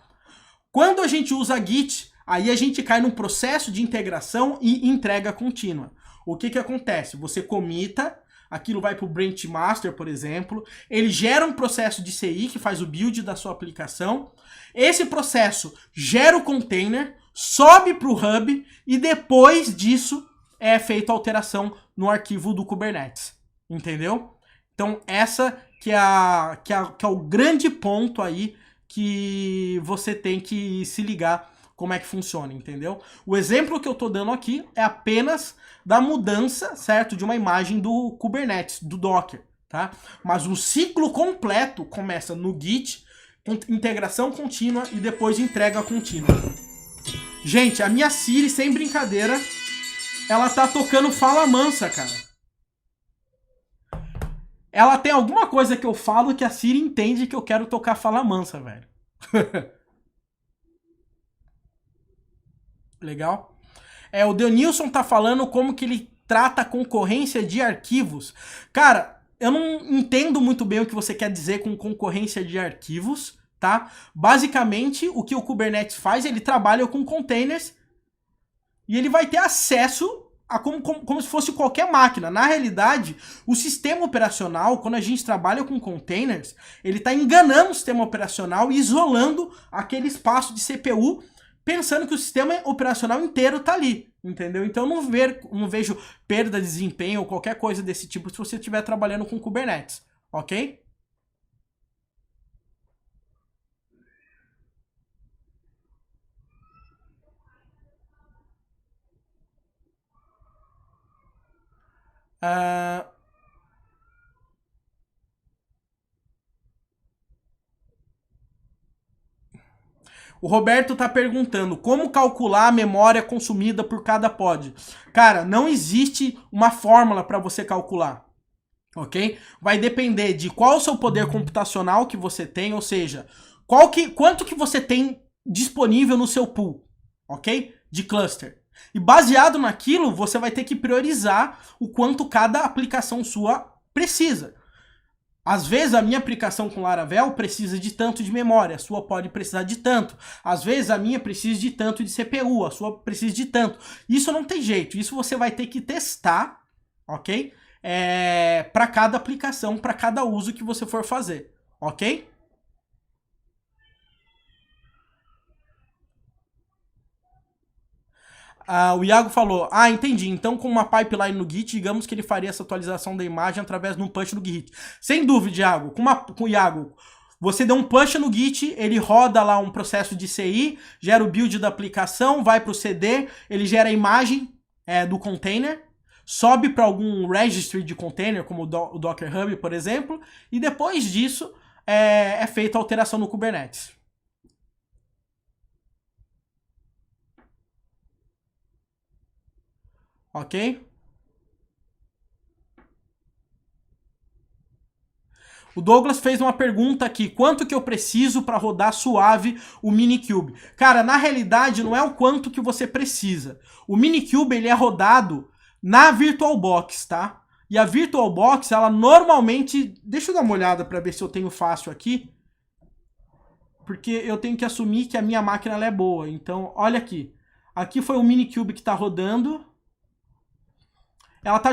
Quando a gente usa Git, aí a gente cai num processo de integração e entrega contínua. O que acontece? Você comita, aquilo vai para o branch master, por exemplo, ele gera um processo de CI que faz o build da sua aplicação, esse processo gera o container, sobe para o hub e depois disso é feita a alteração no arquivo do Kubernetes, entendeu? Então essa que é o grande ponto aí que você tem que se ligar como é que funciona, entendeu? O exemplo que eu tô dando aqui é apenas da mudança, certo, de uma imagem do Kubernetes, do Docker, tá? Mas o ciclo completo começa no Git, integração contínua e depois entrega contínua. Gente, a minha Siri, sem brincadeira, ela tá tocando Fala Mansa, cara. Ela tem alguma coisa que eu falo que a Siri entende que eu quero tocar Fala Mansa, velho. Legal? O Denilson tá falando como que ele trata a concorrência de arquivos. Cara, eu não entendo muito bem o que você quer dizer com concorrência de arquivos, tá? Basicamente, o que o Kubernetes faz, ele trabalha com containers e ele vai ter acesso a como se fosse qualquer máquina. Na realidade, o sistema operacional, quando a gente trabalha com containers, ele tá enganando o sistema operacional e isolando aquele espaço de CPU, pensando que o sistema operacional inteiro tá ali, entendeu? Então eu não vejo perda de desempenho ou qualquer coisa desse tipo se você estiver trabalhando com Kubernetes, ok? O Roberto tá perguntando como calcular a memória consumida por cada pod. Cara, não existe uma fórmula para você calcular, ok? Vai depender de qual é o seu poder computacional que você tem, ou seja, quanto que você tem disponível no seu pool, ok? De cluster. E baseado naquilo, você vai ter que priorizar o quanto cada aplicação sua precisa. Às vezes a minha aplicação com Laravel precisa de tanto de memória, a sua pode precisar de tanto. Às vezes a minha precisa de tanto de CPU, a sua precisa de tanto. Isso não tem jeito, isso você vai ter que testar, ok? Para cada aplicação, para cada uso que você for fazer, ok? O Iago falou, entendi, então com uma pipeline no Git, digamos que ele faria essa atualização da imagem através de um push no Git. Sem dúvida, Iago, com o Iago, você deu um push no Git, ele roda lá um processo de CI, gera o build da aplicação, vai para o CD, ele gera a imagem do container, sobe para algum registry de container, como o Docker Hub, por exemplo, e depois disso é feita a alteração no Kubernetes. Ok? O Douglas fez uma pergunta aqui, quanto que eu preciso para rodar suave o Minikube? Cara, na realidade não é o quanto que você precisa. O Minikube ele é rodado na VirtualBox, tá? E a VirtualBox, ela normalmente... Deixa eu dar uma olhada para ver se eu tenho fácil aqui. Porque eu tenho que assumir que a minha máquina ela é boa. Então, olha aqui. Aqui foi o Minikube que está rodando. Ela tá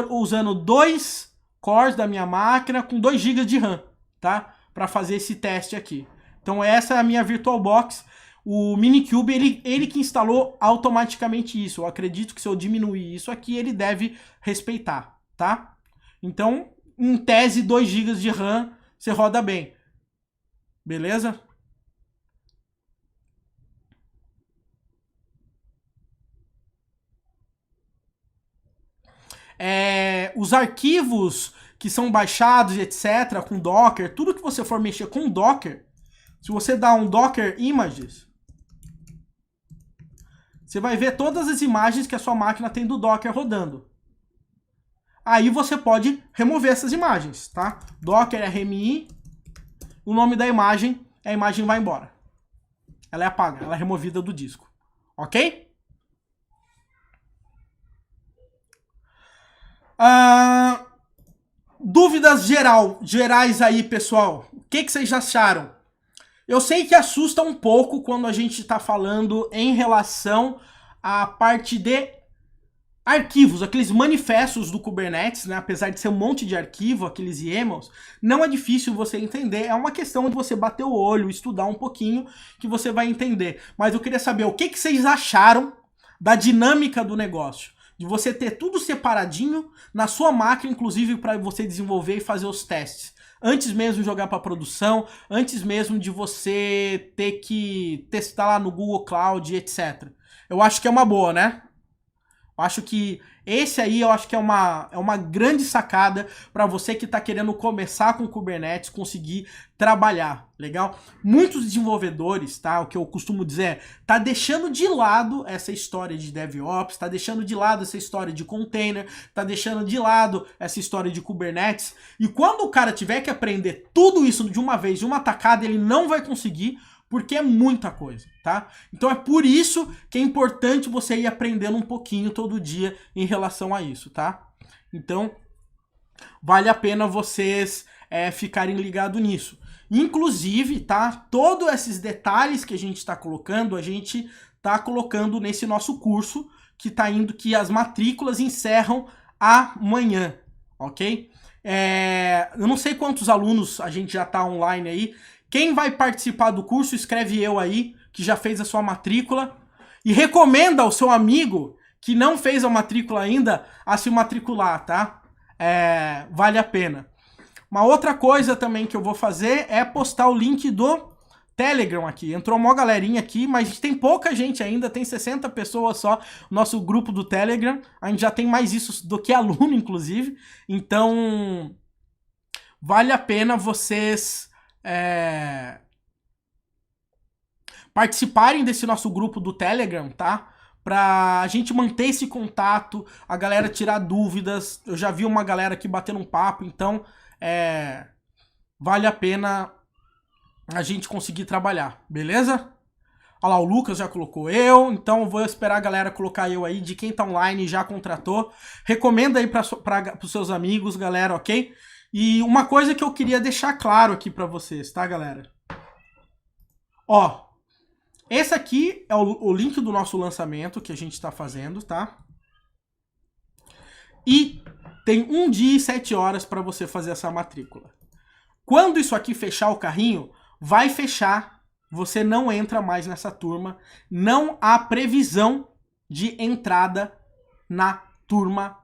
usando 2 cores da minha máquina com 2 GB de RAM, tá? Para fazer esse teste aqui. Então essa é a minha VirtualBox. O Minikube, ele que instalou automaticamente isso. Eu acredito que se eu diminuir isso aqui, ele deve respeitar, tá? Então, em tese, 2 GB de RAM, você roda bem. Beleza? Os arquivos que são baixados, etc., com Docker, tudo que você for mexer com Docker, se você dá um Docker Images, você vai ver todas as imagens que a sua máquina tem do Docker rodando. Aí você pode remover essas imagens, tá? Docker RMI, o nome da imagem, a imagem vai embora. Ela é apaga, ela é removida do disco. Ok? Dúvidas gerais aí, pessoal. O que vocês acharam? Eu sei que assusta um pouco quando a gente está falando em relação à parte de arquivos, aqueles manifestos do Kubernetes, né? Apesar de ser um monte de arquivo, aqueles YAMLs, não é difícil você entender. É uma questão de você bater o olho, estudar um pouquinho, que você vai entender. Mas eu queria saber o que vocês acharam da dinâmica do negócio. De você ter tudo separadinho na sua máquina, inclusive para você desenvolver e fazer os testes. Antes mesmo de jogar para produção, antes mesmo de você ter que testar lá no Google Cloud, etc. Eu acho que é uma boa, né? Eu acho que esse aí é uma grande sacada para você que está querendo começar com Kubernetes, conseguir trabalhar, legal? Muitos desenvolvedores, tá? O que eu costumo dizer é, tá deixando de lado essa história de DevOps, tá deixando de lado essa história de container, tá deixando de lado essa história de Kubernetes, e quando o cara tiver que aprender tudo isso de uma vez, de uma tacada, ele não vai conseguir, porque é muita coisa, tá? Então é por isso que é importante você ir aprendendo um pouquinho todo dia em relação a isso, tá? Então, vale a pena vocês ficarem ligados nisso. Inclusive, tá? Todos esses detalhes que a gente está colocando nesse nosso curso, que as matrículas encerram amanhã, ok? Eu não sei quantos alunos a gente já tá online aí. Quem vai participar do curso, escreve eu aí, que já fez a sua matrícula. E recomenda ao seu amigo, que não fez a matrícula ainda, a se matricular, tá? Vale a pena. Uma outra coisa também que eu vou fazer é postar o link do Telegram aqui. Entrou uma galerinha aqui, mas tem pouca gente ainda, tem 60 pessoas só, nosso grupo do Telegram. A gente já tem mais isso do que aluno, inclusive. Então, vale a pena vocês participarem desse nosso grupo do Telegram, tá? Pra gente manter esse contato, a galera tirar dúvidas. Eu já vi uma galera aqui batendo um papo, então vale a pena a gente conseguir trabalhar, beleza? Olha lá, o Lucas já colocou eu, então eu vou esperar a galera colocar eu aí, de quem tá online e já contratou. Recomenda aí pros seus amigos, galera, ok? E uma coisa que eu queria deixar claro aqui pra vocês, tá, galera? Ó, esse aqui é o link do nosso lançamento que a gente tá fazendo, tá? E tem 1 dia e 7 horas pra você fazer essa matrícula. Quando isso aqui fechar o carrinho, vai fechar, você não entra mais nessa turma, não há previsão de entrada na turma,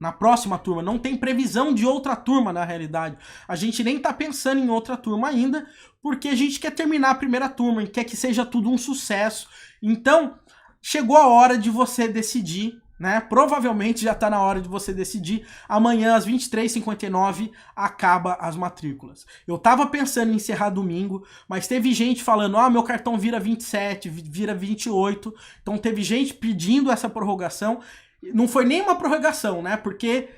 na próxima turma, não tem previsão de outra turma na realidade. A gente nem tá pensando em outra turma ainda, porque a gente quer terminar a primeira turma, e quer que seja tudo um sucesso. Então, chegou a hora de você decidir, né? Provavelmente já tá na hora de você decidir. Amanhã, às 23h59, acaba as matrículas. Eu tava pensando em encerrar domingo, mas teve gente falando, meu cartão vira 27, vira 28. Então teve gente pedindo essa prorrogação. Não foi nem uma prorrogação, né? Porque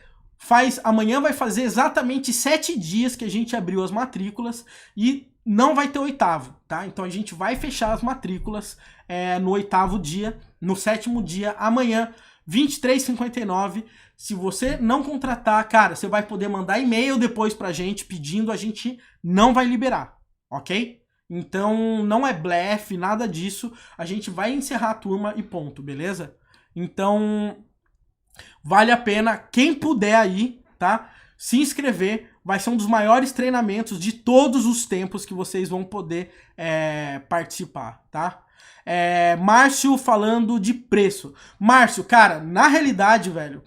amanhã vai fazer exatamente 7 dias que a gente abriu as matrículas e não vai ter 8º, tá? Então a gente vai fechar as matrículas no 8º dia, no 7º dia, amanhã, 23h59. Se você não contratar, cara, você vai poder mandar e-mail depois pra gente pedindo, a gente não vai liberar, ok? Então não é blefe, nada disso. A gente vai encerrar a turma e ponto, beleza? Então, vale a pena, quem puder aí, tá? Se inscrever, vai ser um dos maiores treinamentos de todos os tempos que vocês vão poder participar, tá? Márcio falando de preço. Márcio, cara, na realidade, velho,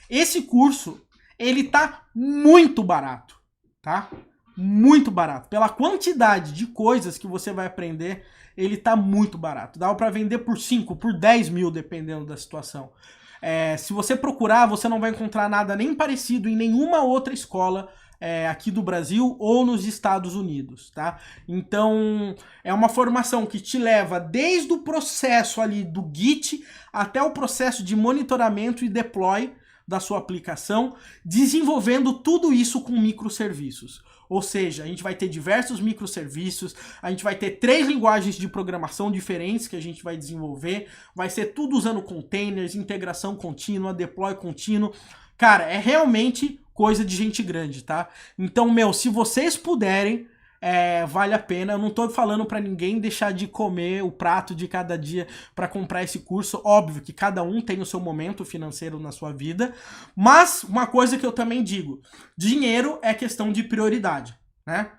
esse curso ele tá muito barato, tá? Muito barato. Pela quantidade de coisas que você vai aprender, ele tá muito barato. Dá pra vender por 5, por 10 mil, dependendo da situação. Se você procurar, você não vai encontrar nada nem parecido em nenhuma outra escola aqui do Brasil ou nos Estados Unidos, tá? Então, é uma formação que te leva desde o processo ali do Git até o processo de monitoramento e deploy da sua aplicação, desenvolvendo tudo isso com microserviços. Ou seja, a gente vai ter diversos microserviços, a gente vai ter 3 linguagens de programação diferentes que a gente vai desenvolver, vai ser tudo usando containers, integração contínua, deploy contínuo. Cara, é realmente coisa de gente grande, tá? Então, se vocês puderem, vale a pena. Eu não tô falando pra ninguém deixar de comer o prato de cada dia pra comprar esse curso. Óbvio que cada um tem o seu momento financeiro na sua vida, mas uma coisa que eu também digo, dinheiro é questão de prioridade, né?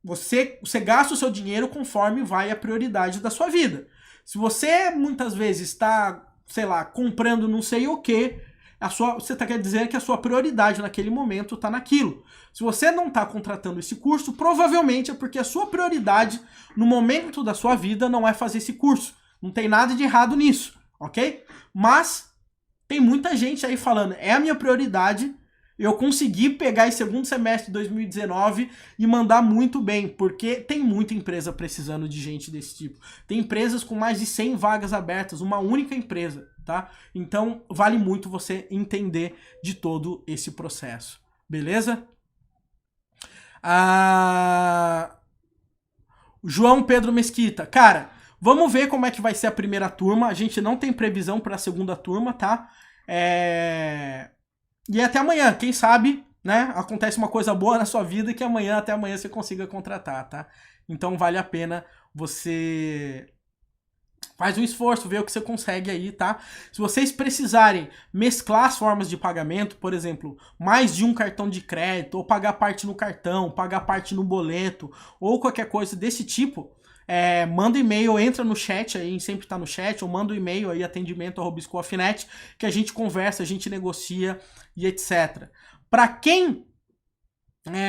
Você gasta o seu dinheiro conforme vai a prioridade da sua vida. Se você muitas vezes está, sei lá, comprando não sei o que, você quer dizer que a sua prioridade naquele momento está naquilo. Se você não está contratando esse curso, provavelmente é porque a sua prioridade no momento da sua vida não é fazer esse curso. Não tem nada de errado nisso, ok? Mas tem muita gente aí falando, é a minha prioridade, eu consegui pegar esse segundo semestre de 2019 e mandar muito bem, porque tem muita empresa precisando de gente desse tipo. Tem empresas com mais de 100 vagas abertas, uma única empresa, tá? Então, vale muito você entender de todo esse processo, beleza? João Pedro Mesquita, cara, vamos ver como é que vai ser a primeira turma, a gente não tem previsão para a segunda turma, tá? E até amanhã, quem sabe, né, acontece uma coisa boa na sua vida que até amanhã você consiga contratar, tá? Então vale a pena você faz um esforço, vê o que você consegue aí, tá? Se vocês precisarem mesclar as formas de pagamento, por exemplo, mais de um cartão de crédito, ou pagar parte no cartão, pagar parte no boleto, ou qualquer coisa desse tipo, manda e-mail, entra no chat aí, sempre tá no chat, ou manda um e-mail aí, atendimento@biscoafinet, que a gente conversa, a gente negocia e etc. Para quem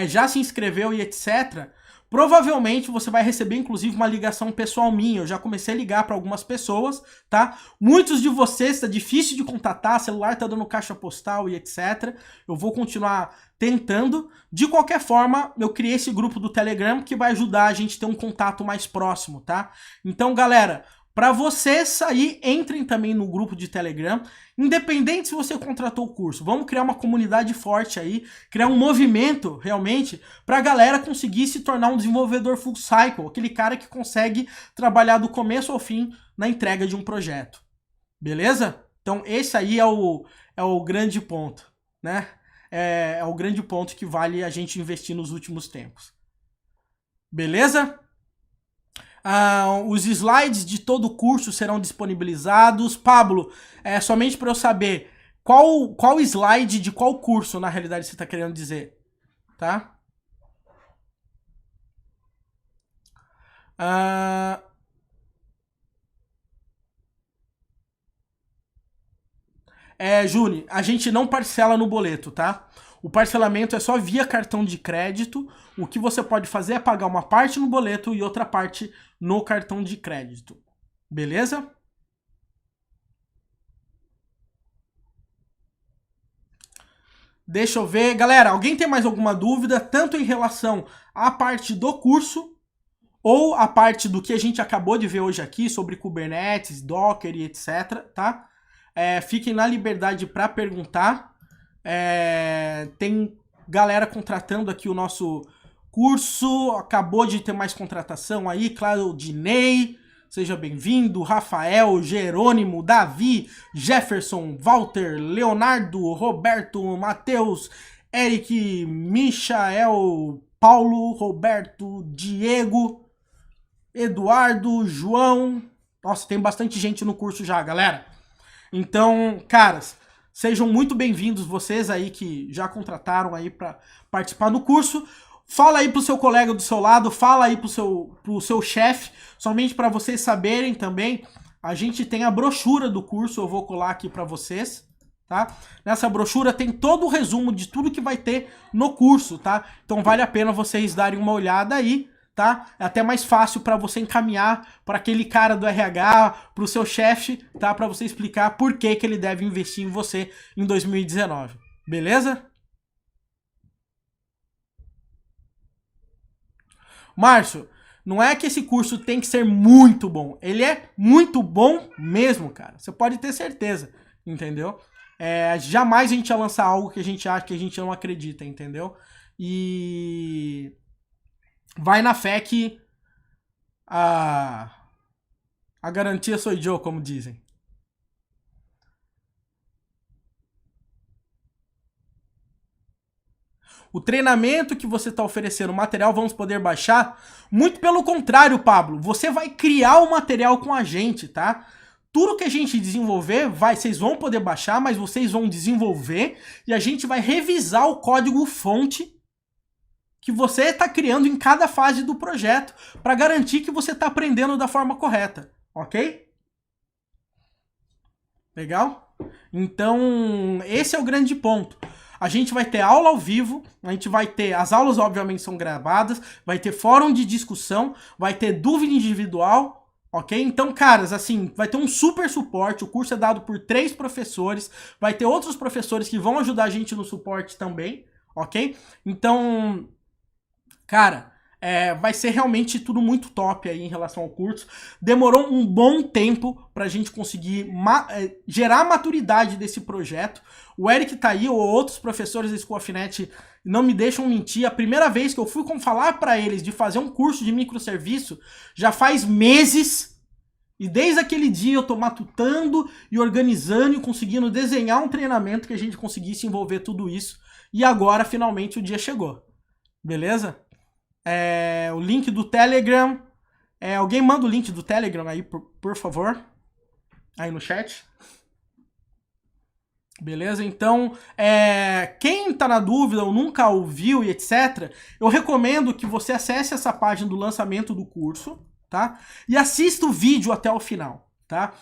já se inscreveu e etc., provavelmente você vai receber inclusive uma ligação pessoal minha. Eu já comecei a ligar para algumas pessoas, tá? Muitos de vocês tá difícil de contatar, celular tá dando caixa postal e etc. Eu vou continuar tentando. De qualquer forma, eu criei esse grupo do Telegram que vai ajudar a gente a ter um contato mais próximo, tá? Então, galera, para vocês aí, entrem também no grupo de Telegram, independente se você contratou o curso. Vamos criar uma comunidade forte aí, criar um movimento realmente para a galera conseguir se tornar um desenvolvedor full cycle, aquele cara que consegue trabalhar do começo ao fim na entrega de um projeto. Beleza? Então esse aí é o grande ponto, né? É o grande ponto que vale a gente investir nos últimos tempos. Beleza? Os slides de todo o curso serão disponibilizados. Pablo, somente para eu saber, qual slide de qual curso, na realidade, você está querendo dizer? Tá? Juni, a gente não parcela no boleto, tá? O parcelamento é só via cartão de crédito. O que você pode fazer é pagar uma parte no boleto e outra parte no cartão de crédito. Beleza? Deixa eu ver. Galera, alguém tem mais alguma dúvida? Tanto em relação à parte do curso ou a parte do que a gente acabou de ver hoje aqui sobre Kubernetes, Docker e etc, tá? Fiquem na liberdade para perguntar. Tem galera contratando aqui o nosso curso, acabou de ter mais contratação aí, Claudinei, seja bem-vindo, Rafael, Jerônimo, Davi, Jefferson, Walter, Leonardo, Roberto, Matheus, Eric, Michael, Paulo, Roberto, Diego, Eduardo, João. Nossa, tem bastante gente no curso já, galera. Então, caras, sejam muito bem-vindos vocês aí que já contrataram aí para participar do curso. Fala aí pro seu colega do seu lado, fala aí pro seu chefe, somente para vocês saberem também. A gente tem a brochura do curso, eu vou colar aqui para vocês, tá? Nessa brochura tem todo o resumo de tudo que vai ter no curso, tá? Então vale a pena vocês darem uma olhada aí, tá? É até mais fácil para você encaminhar para aquele cara do RH, para o seu chefe, tá? Para você explicar por que ele deve investir em você em 2019, beleza? Márcio, não é que esse curso tem que ser muito bom. Ele é muito bom mesmo, cara. Você pode ter certeza, entendeu? Jamais a gente ia lançar algo que a gente acha que a gente não acredita, entendeu? E vai na fé que a garantia sou eu, como dizem. O treinamento que você está oferecendo, o material, vamos poder baixar? Muito pelo contrário, Pablo. Você vai criar o material com a gente, tá? Tudo que a gente desenvolver, vocês vão poder baixar, mas vocês vão desenvolver e a gente vai revisar o código-fonte que você está criando em cada fase do projeto para garantir que você está aprendendo da forma correta, ok? Legal? Então, esse é o grande ponto. A gente vai ter aula ao vivo, a gente vai ter, as aulas obviamente são gravadas, vai ter fórum de discussão, vai ter dúvida individual, ok? Então, caras, assim, vai ter um super suporte, o curso é dado por 3 professores, vai ter outros professores que vão ajudar a gente no suporte também, ok? Então, cara, vai ser realmente tudo muito top aí em relação ao curso. Demorou um bom tempo pra gente conseguir gerar a maturidade desse projeto. O Eric tá aí, ou outros professores da School of Net não me deixam mentir. A primeira vez que eu fui falar pra eles de fazer um curso de microserviço já faz meses. E desde aquele dia eu tô matutando e organizando e conseguindo desenhar um treinamento que a gente conseguisse envolver tudo isso. E agora, finalmente, o dia chegou. Beleza? O link do Telegram. Alguém manda o link do Telegram aí, por favor. Aí no chat. Beleza? Então, quem tá na dúvida ou nunca ouviu e etc., eu recomendo que você acesse essa página do lançamento do curso, tá? E assista o vídeo até o final, tá?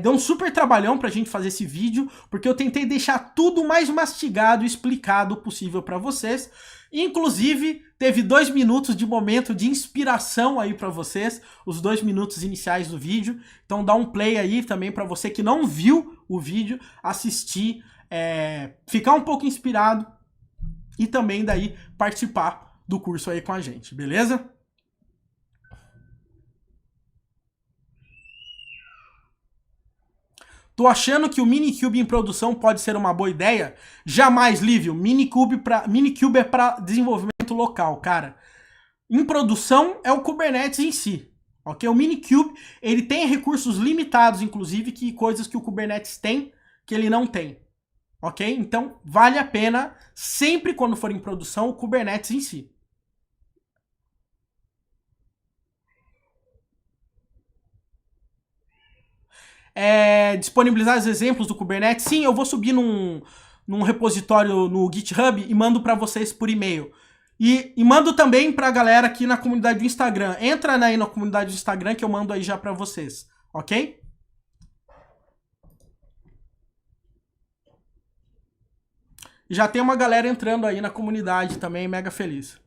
Deu um super trabalhão pra gente fazer esse vídeo, porque eu tentei deixar tudo mais mastigado e explicado possível pra vocês. Inclusive, teve 2 minutos de momento de inspiração aí pra vocês, os 2 minutos iniciais do vídeo. Então dá um play aí também pra você que não viu o vídeo, assistir, ficar um pouco inspirado e também daí participar do curso aí com a gente, beleza? Tô achando que o Minikube em produção pode ser uma boa ideia? Jamais, Lívio. Minikube é para desenvolvimento local, cara. Em produção é o Kubernetes em si, ok? O Minikube, ele tem recursos limitados, inclusive, que coisas que o Kubernetes tem, que ele não tem, ok? Então, vale a pena, sempre quando for em produção, o Kubernetes em si. Disponibilizar os exemplos do Kubernetes? Sim, eu vou subir num repositório no GitHub e mando para vocês por e-mail. E mando também pra galera aqui na comunidade do Instagram. Entra aí na comunidade do Instagram que eu mando aí já pra vocês, ok? Já tem uma galera entrando aí na comunidade também, mega feliz.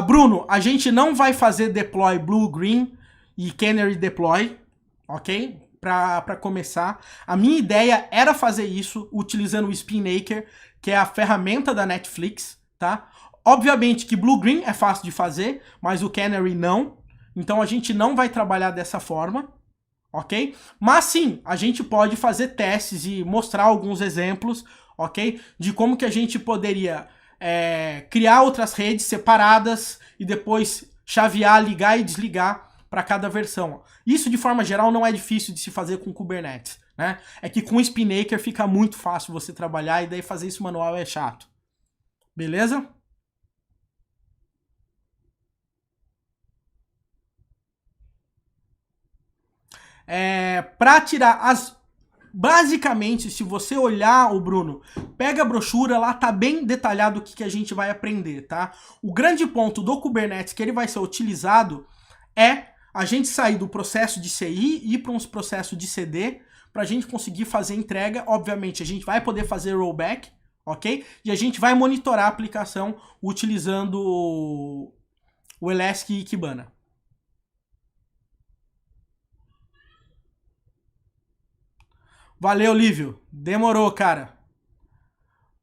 Bruno, a gente não vai fazer deploy Blue, Green e Canary deploy, ok? Para começar. A minha ideia era fazer isso utilizando o Spinnaker, que é a ferramenta da Netflix, tá? Obviamente que Blue Green é fácil de fazer, mas o Canary não. Então a gente não vai trabalhar dessa forma, ok? Mas sim, a gente pode fazer testes e mostrar alguns exemplos, ok? De como que a gente poderia criar outras redes separadas e depois chavear, ligar e desligar para cada versão. Isso, de forma geral, não é difícil de se fazer com Kubernetes, né? É que com o Spinnaker fica muito fácil você trabalhar e daí fazer isso manual é chato. Beleza? Para tirar as... Basicamente, se você olhar, o Bruno, pega a brochura, lá tá bem detalhado o que a gente vai aprender, tá? O grande ponto do Kubernetes que ele vai ser utilizado é a gente sair do processo de CI e ir para uns processos de CD, para a gente conseguir fazer entrega. Obviamente, a gente vai poder fazer rollback, ok? E a gente vai monitorar a aplicação utilizando o Elastic e Kibana. Valeu, Lívio. Demorou, cara.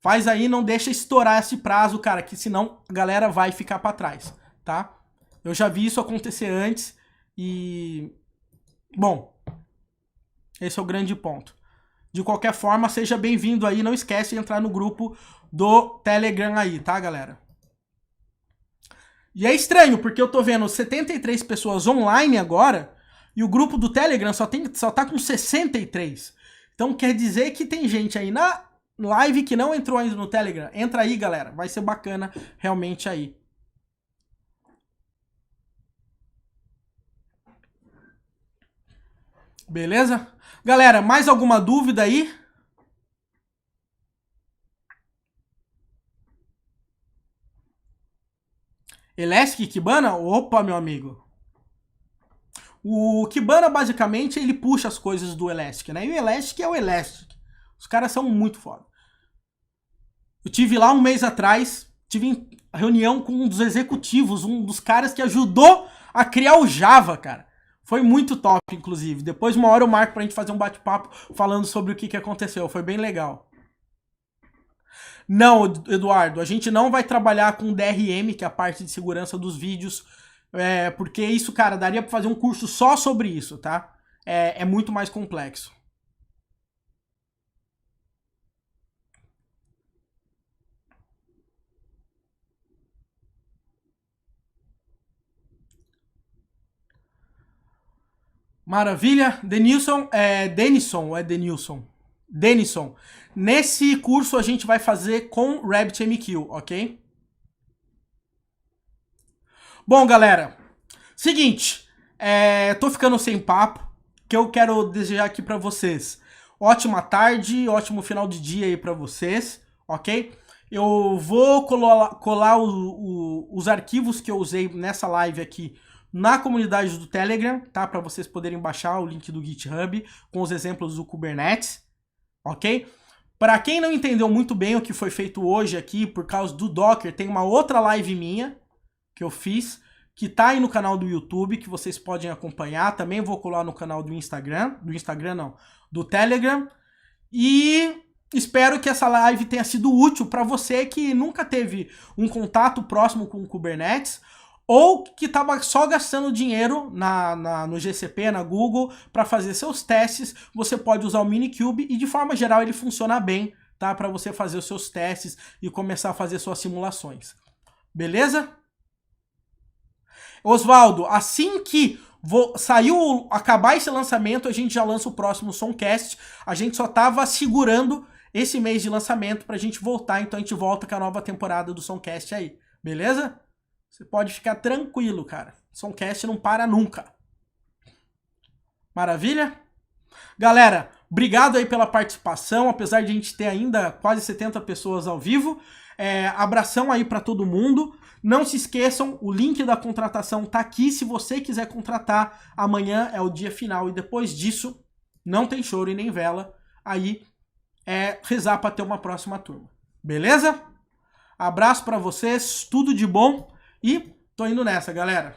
Faz aí, não deixa estourar esse prazo, cara, que senão a galera vai ficar para trás, tá? Eu já vi isso acontecer antes e... Bom, esse é o grande ponto. De qualquer forma, seja bem-vindo aí. Não esquece de entrar no grupo do Telegram aí, tá, galera? E é estranho, porque eu tô vendo 73 pessoas online agora e o grupo do Telegram só tá com 63. Então quer dizer que tem gente aí na live que não entrou ainda no Telegram. Entra aí, galera. Vai ser bacana realmente aí. Beleza? Galera, mais alguma dúvida aí? Elastic e Kibana? Opa, meu amigo. O Kibana, basicamente, ele puxa as coisas do Elastic, né? E o Elastic é o Elastic. Os caras são muito foda. Eu tive lá um mês atrás, tive reunião com um dos executivos, um dos caras que ajudou a criar o Java, cara. Foi muito top, inclusive. Depois, uma hora eu marco pra gente fazer um bate-papo falando sobre o que aconteceu. Foi bem legal. Não, Eduardo, a gente não vai trabalhar com DRM, que é a parte de segurança dos vídeos, porque isso, cara, daria pra fazer um curso só sobre isso, tá? É muito mais complexo. Maravilha. Denilson, Denison ou é Denilson? Denison. Nesse curso a gente vai fazer com RabbitMQ, ok? Bom, galera, seguinte, tô ficando sem papo, que eu quero desejar aqui pra vocês ótima tarde, ótimo final de dia aí pra vocês, ok? Eu vou colar os arquivos que eu usei nessa live aqui na comunidade do Telegram, tá? Para vocês poderem baixar o link do GitHub com os exemplos do Kubernetes, ok? Para quem não entendeu muito bem o que foi feito hoje aqui por causa do Docker, tem uma outra live minha que eu fiz, que tá aí no canal do YouTube, que vocês podem acompanhar. Também vou colar no canal do Instagram, do Telegram. E espero que essa live tenha sido útil para você que nunca teve um contato próximo com o Kubernetes, ou que estava só gastando dinheiro no GCP, na Google, para fazer seus testes. Você pode usar o Minikube e, de forma geral, ele funciona bem, tá? Para você fazer os seus testes e começar a fazer suas simulações. Beleza? Oswaldo, assim que acabar esse lançamento, a gente já lança o próximo Soncast. A gente só tava segurando esse mês de lançamento pra gente voltar, então a gente volta com a nova temporada do Soncast aí, beleza? Você pode ficar tranquilo, cara. Soncast não para nunca. Maravilha? Galera, obrigado aí pela participação, apesar de a gente ter ainda quase 70 pessoas ao vivo. Abração aí pra todo mundo. Não se esqueçam, o link da contratação tá aqui. Se você quiser contratar, amanhã é o dia final. E depois disso, não tem choro e nem vela. Aí rezar pra ter uma próxima turma. Beleza? Abraço pra vocês, tudo de bom. E tô indo nessa, galera.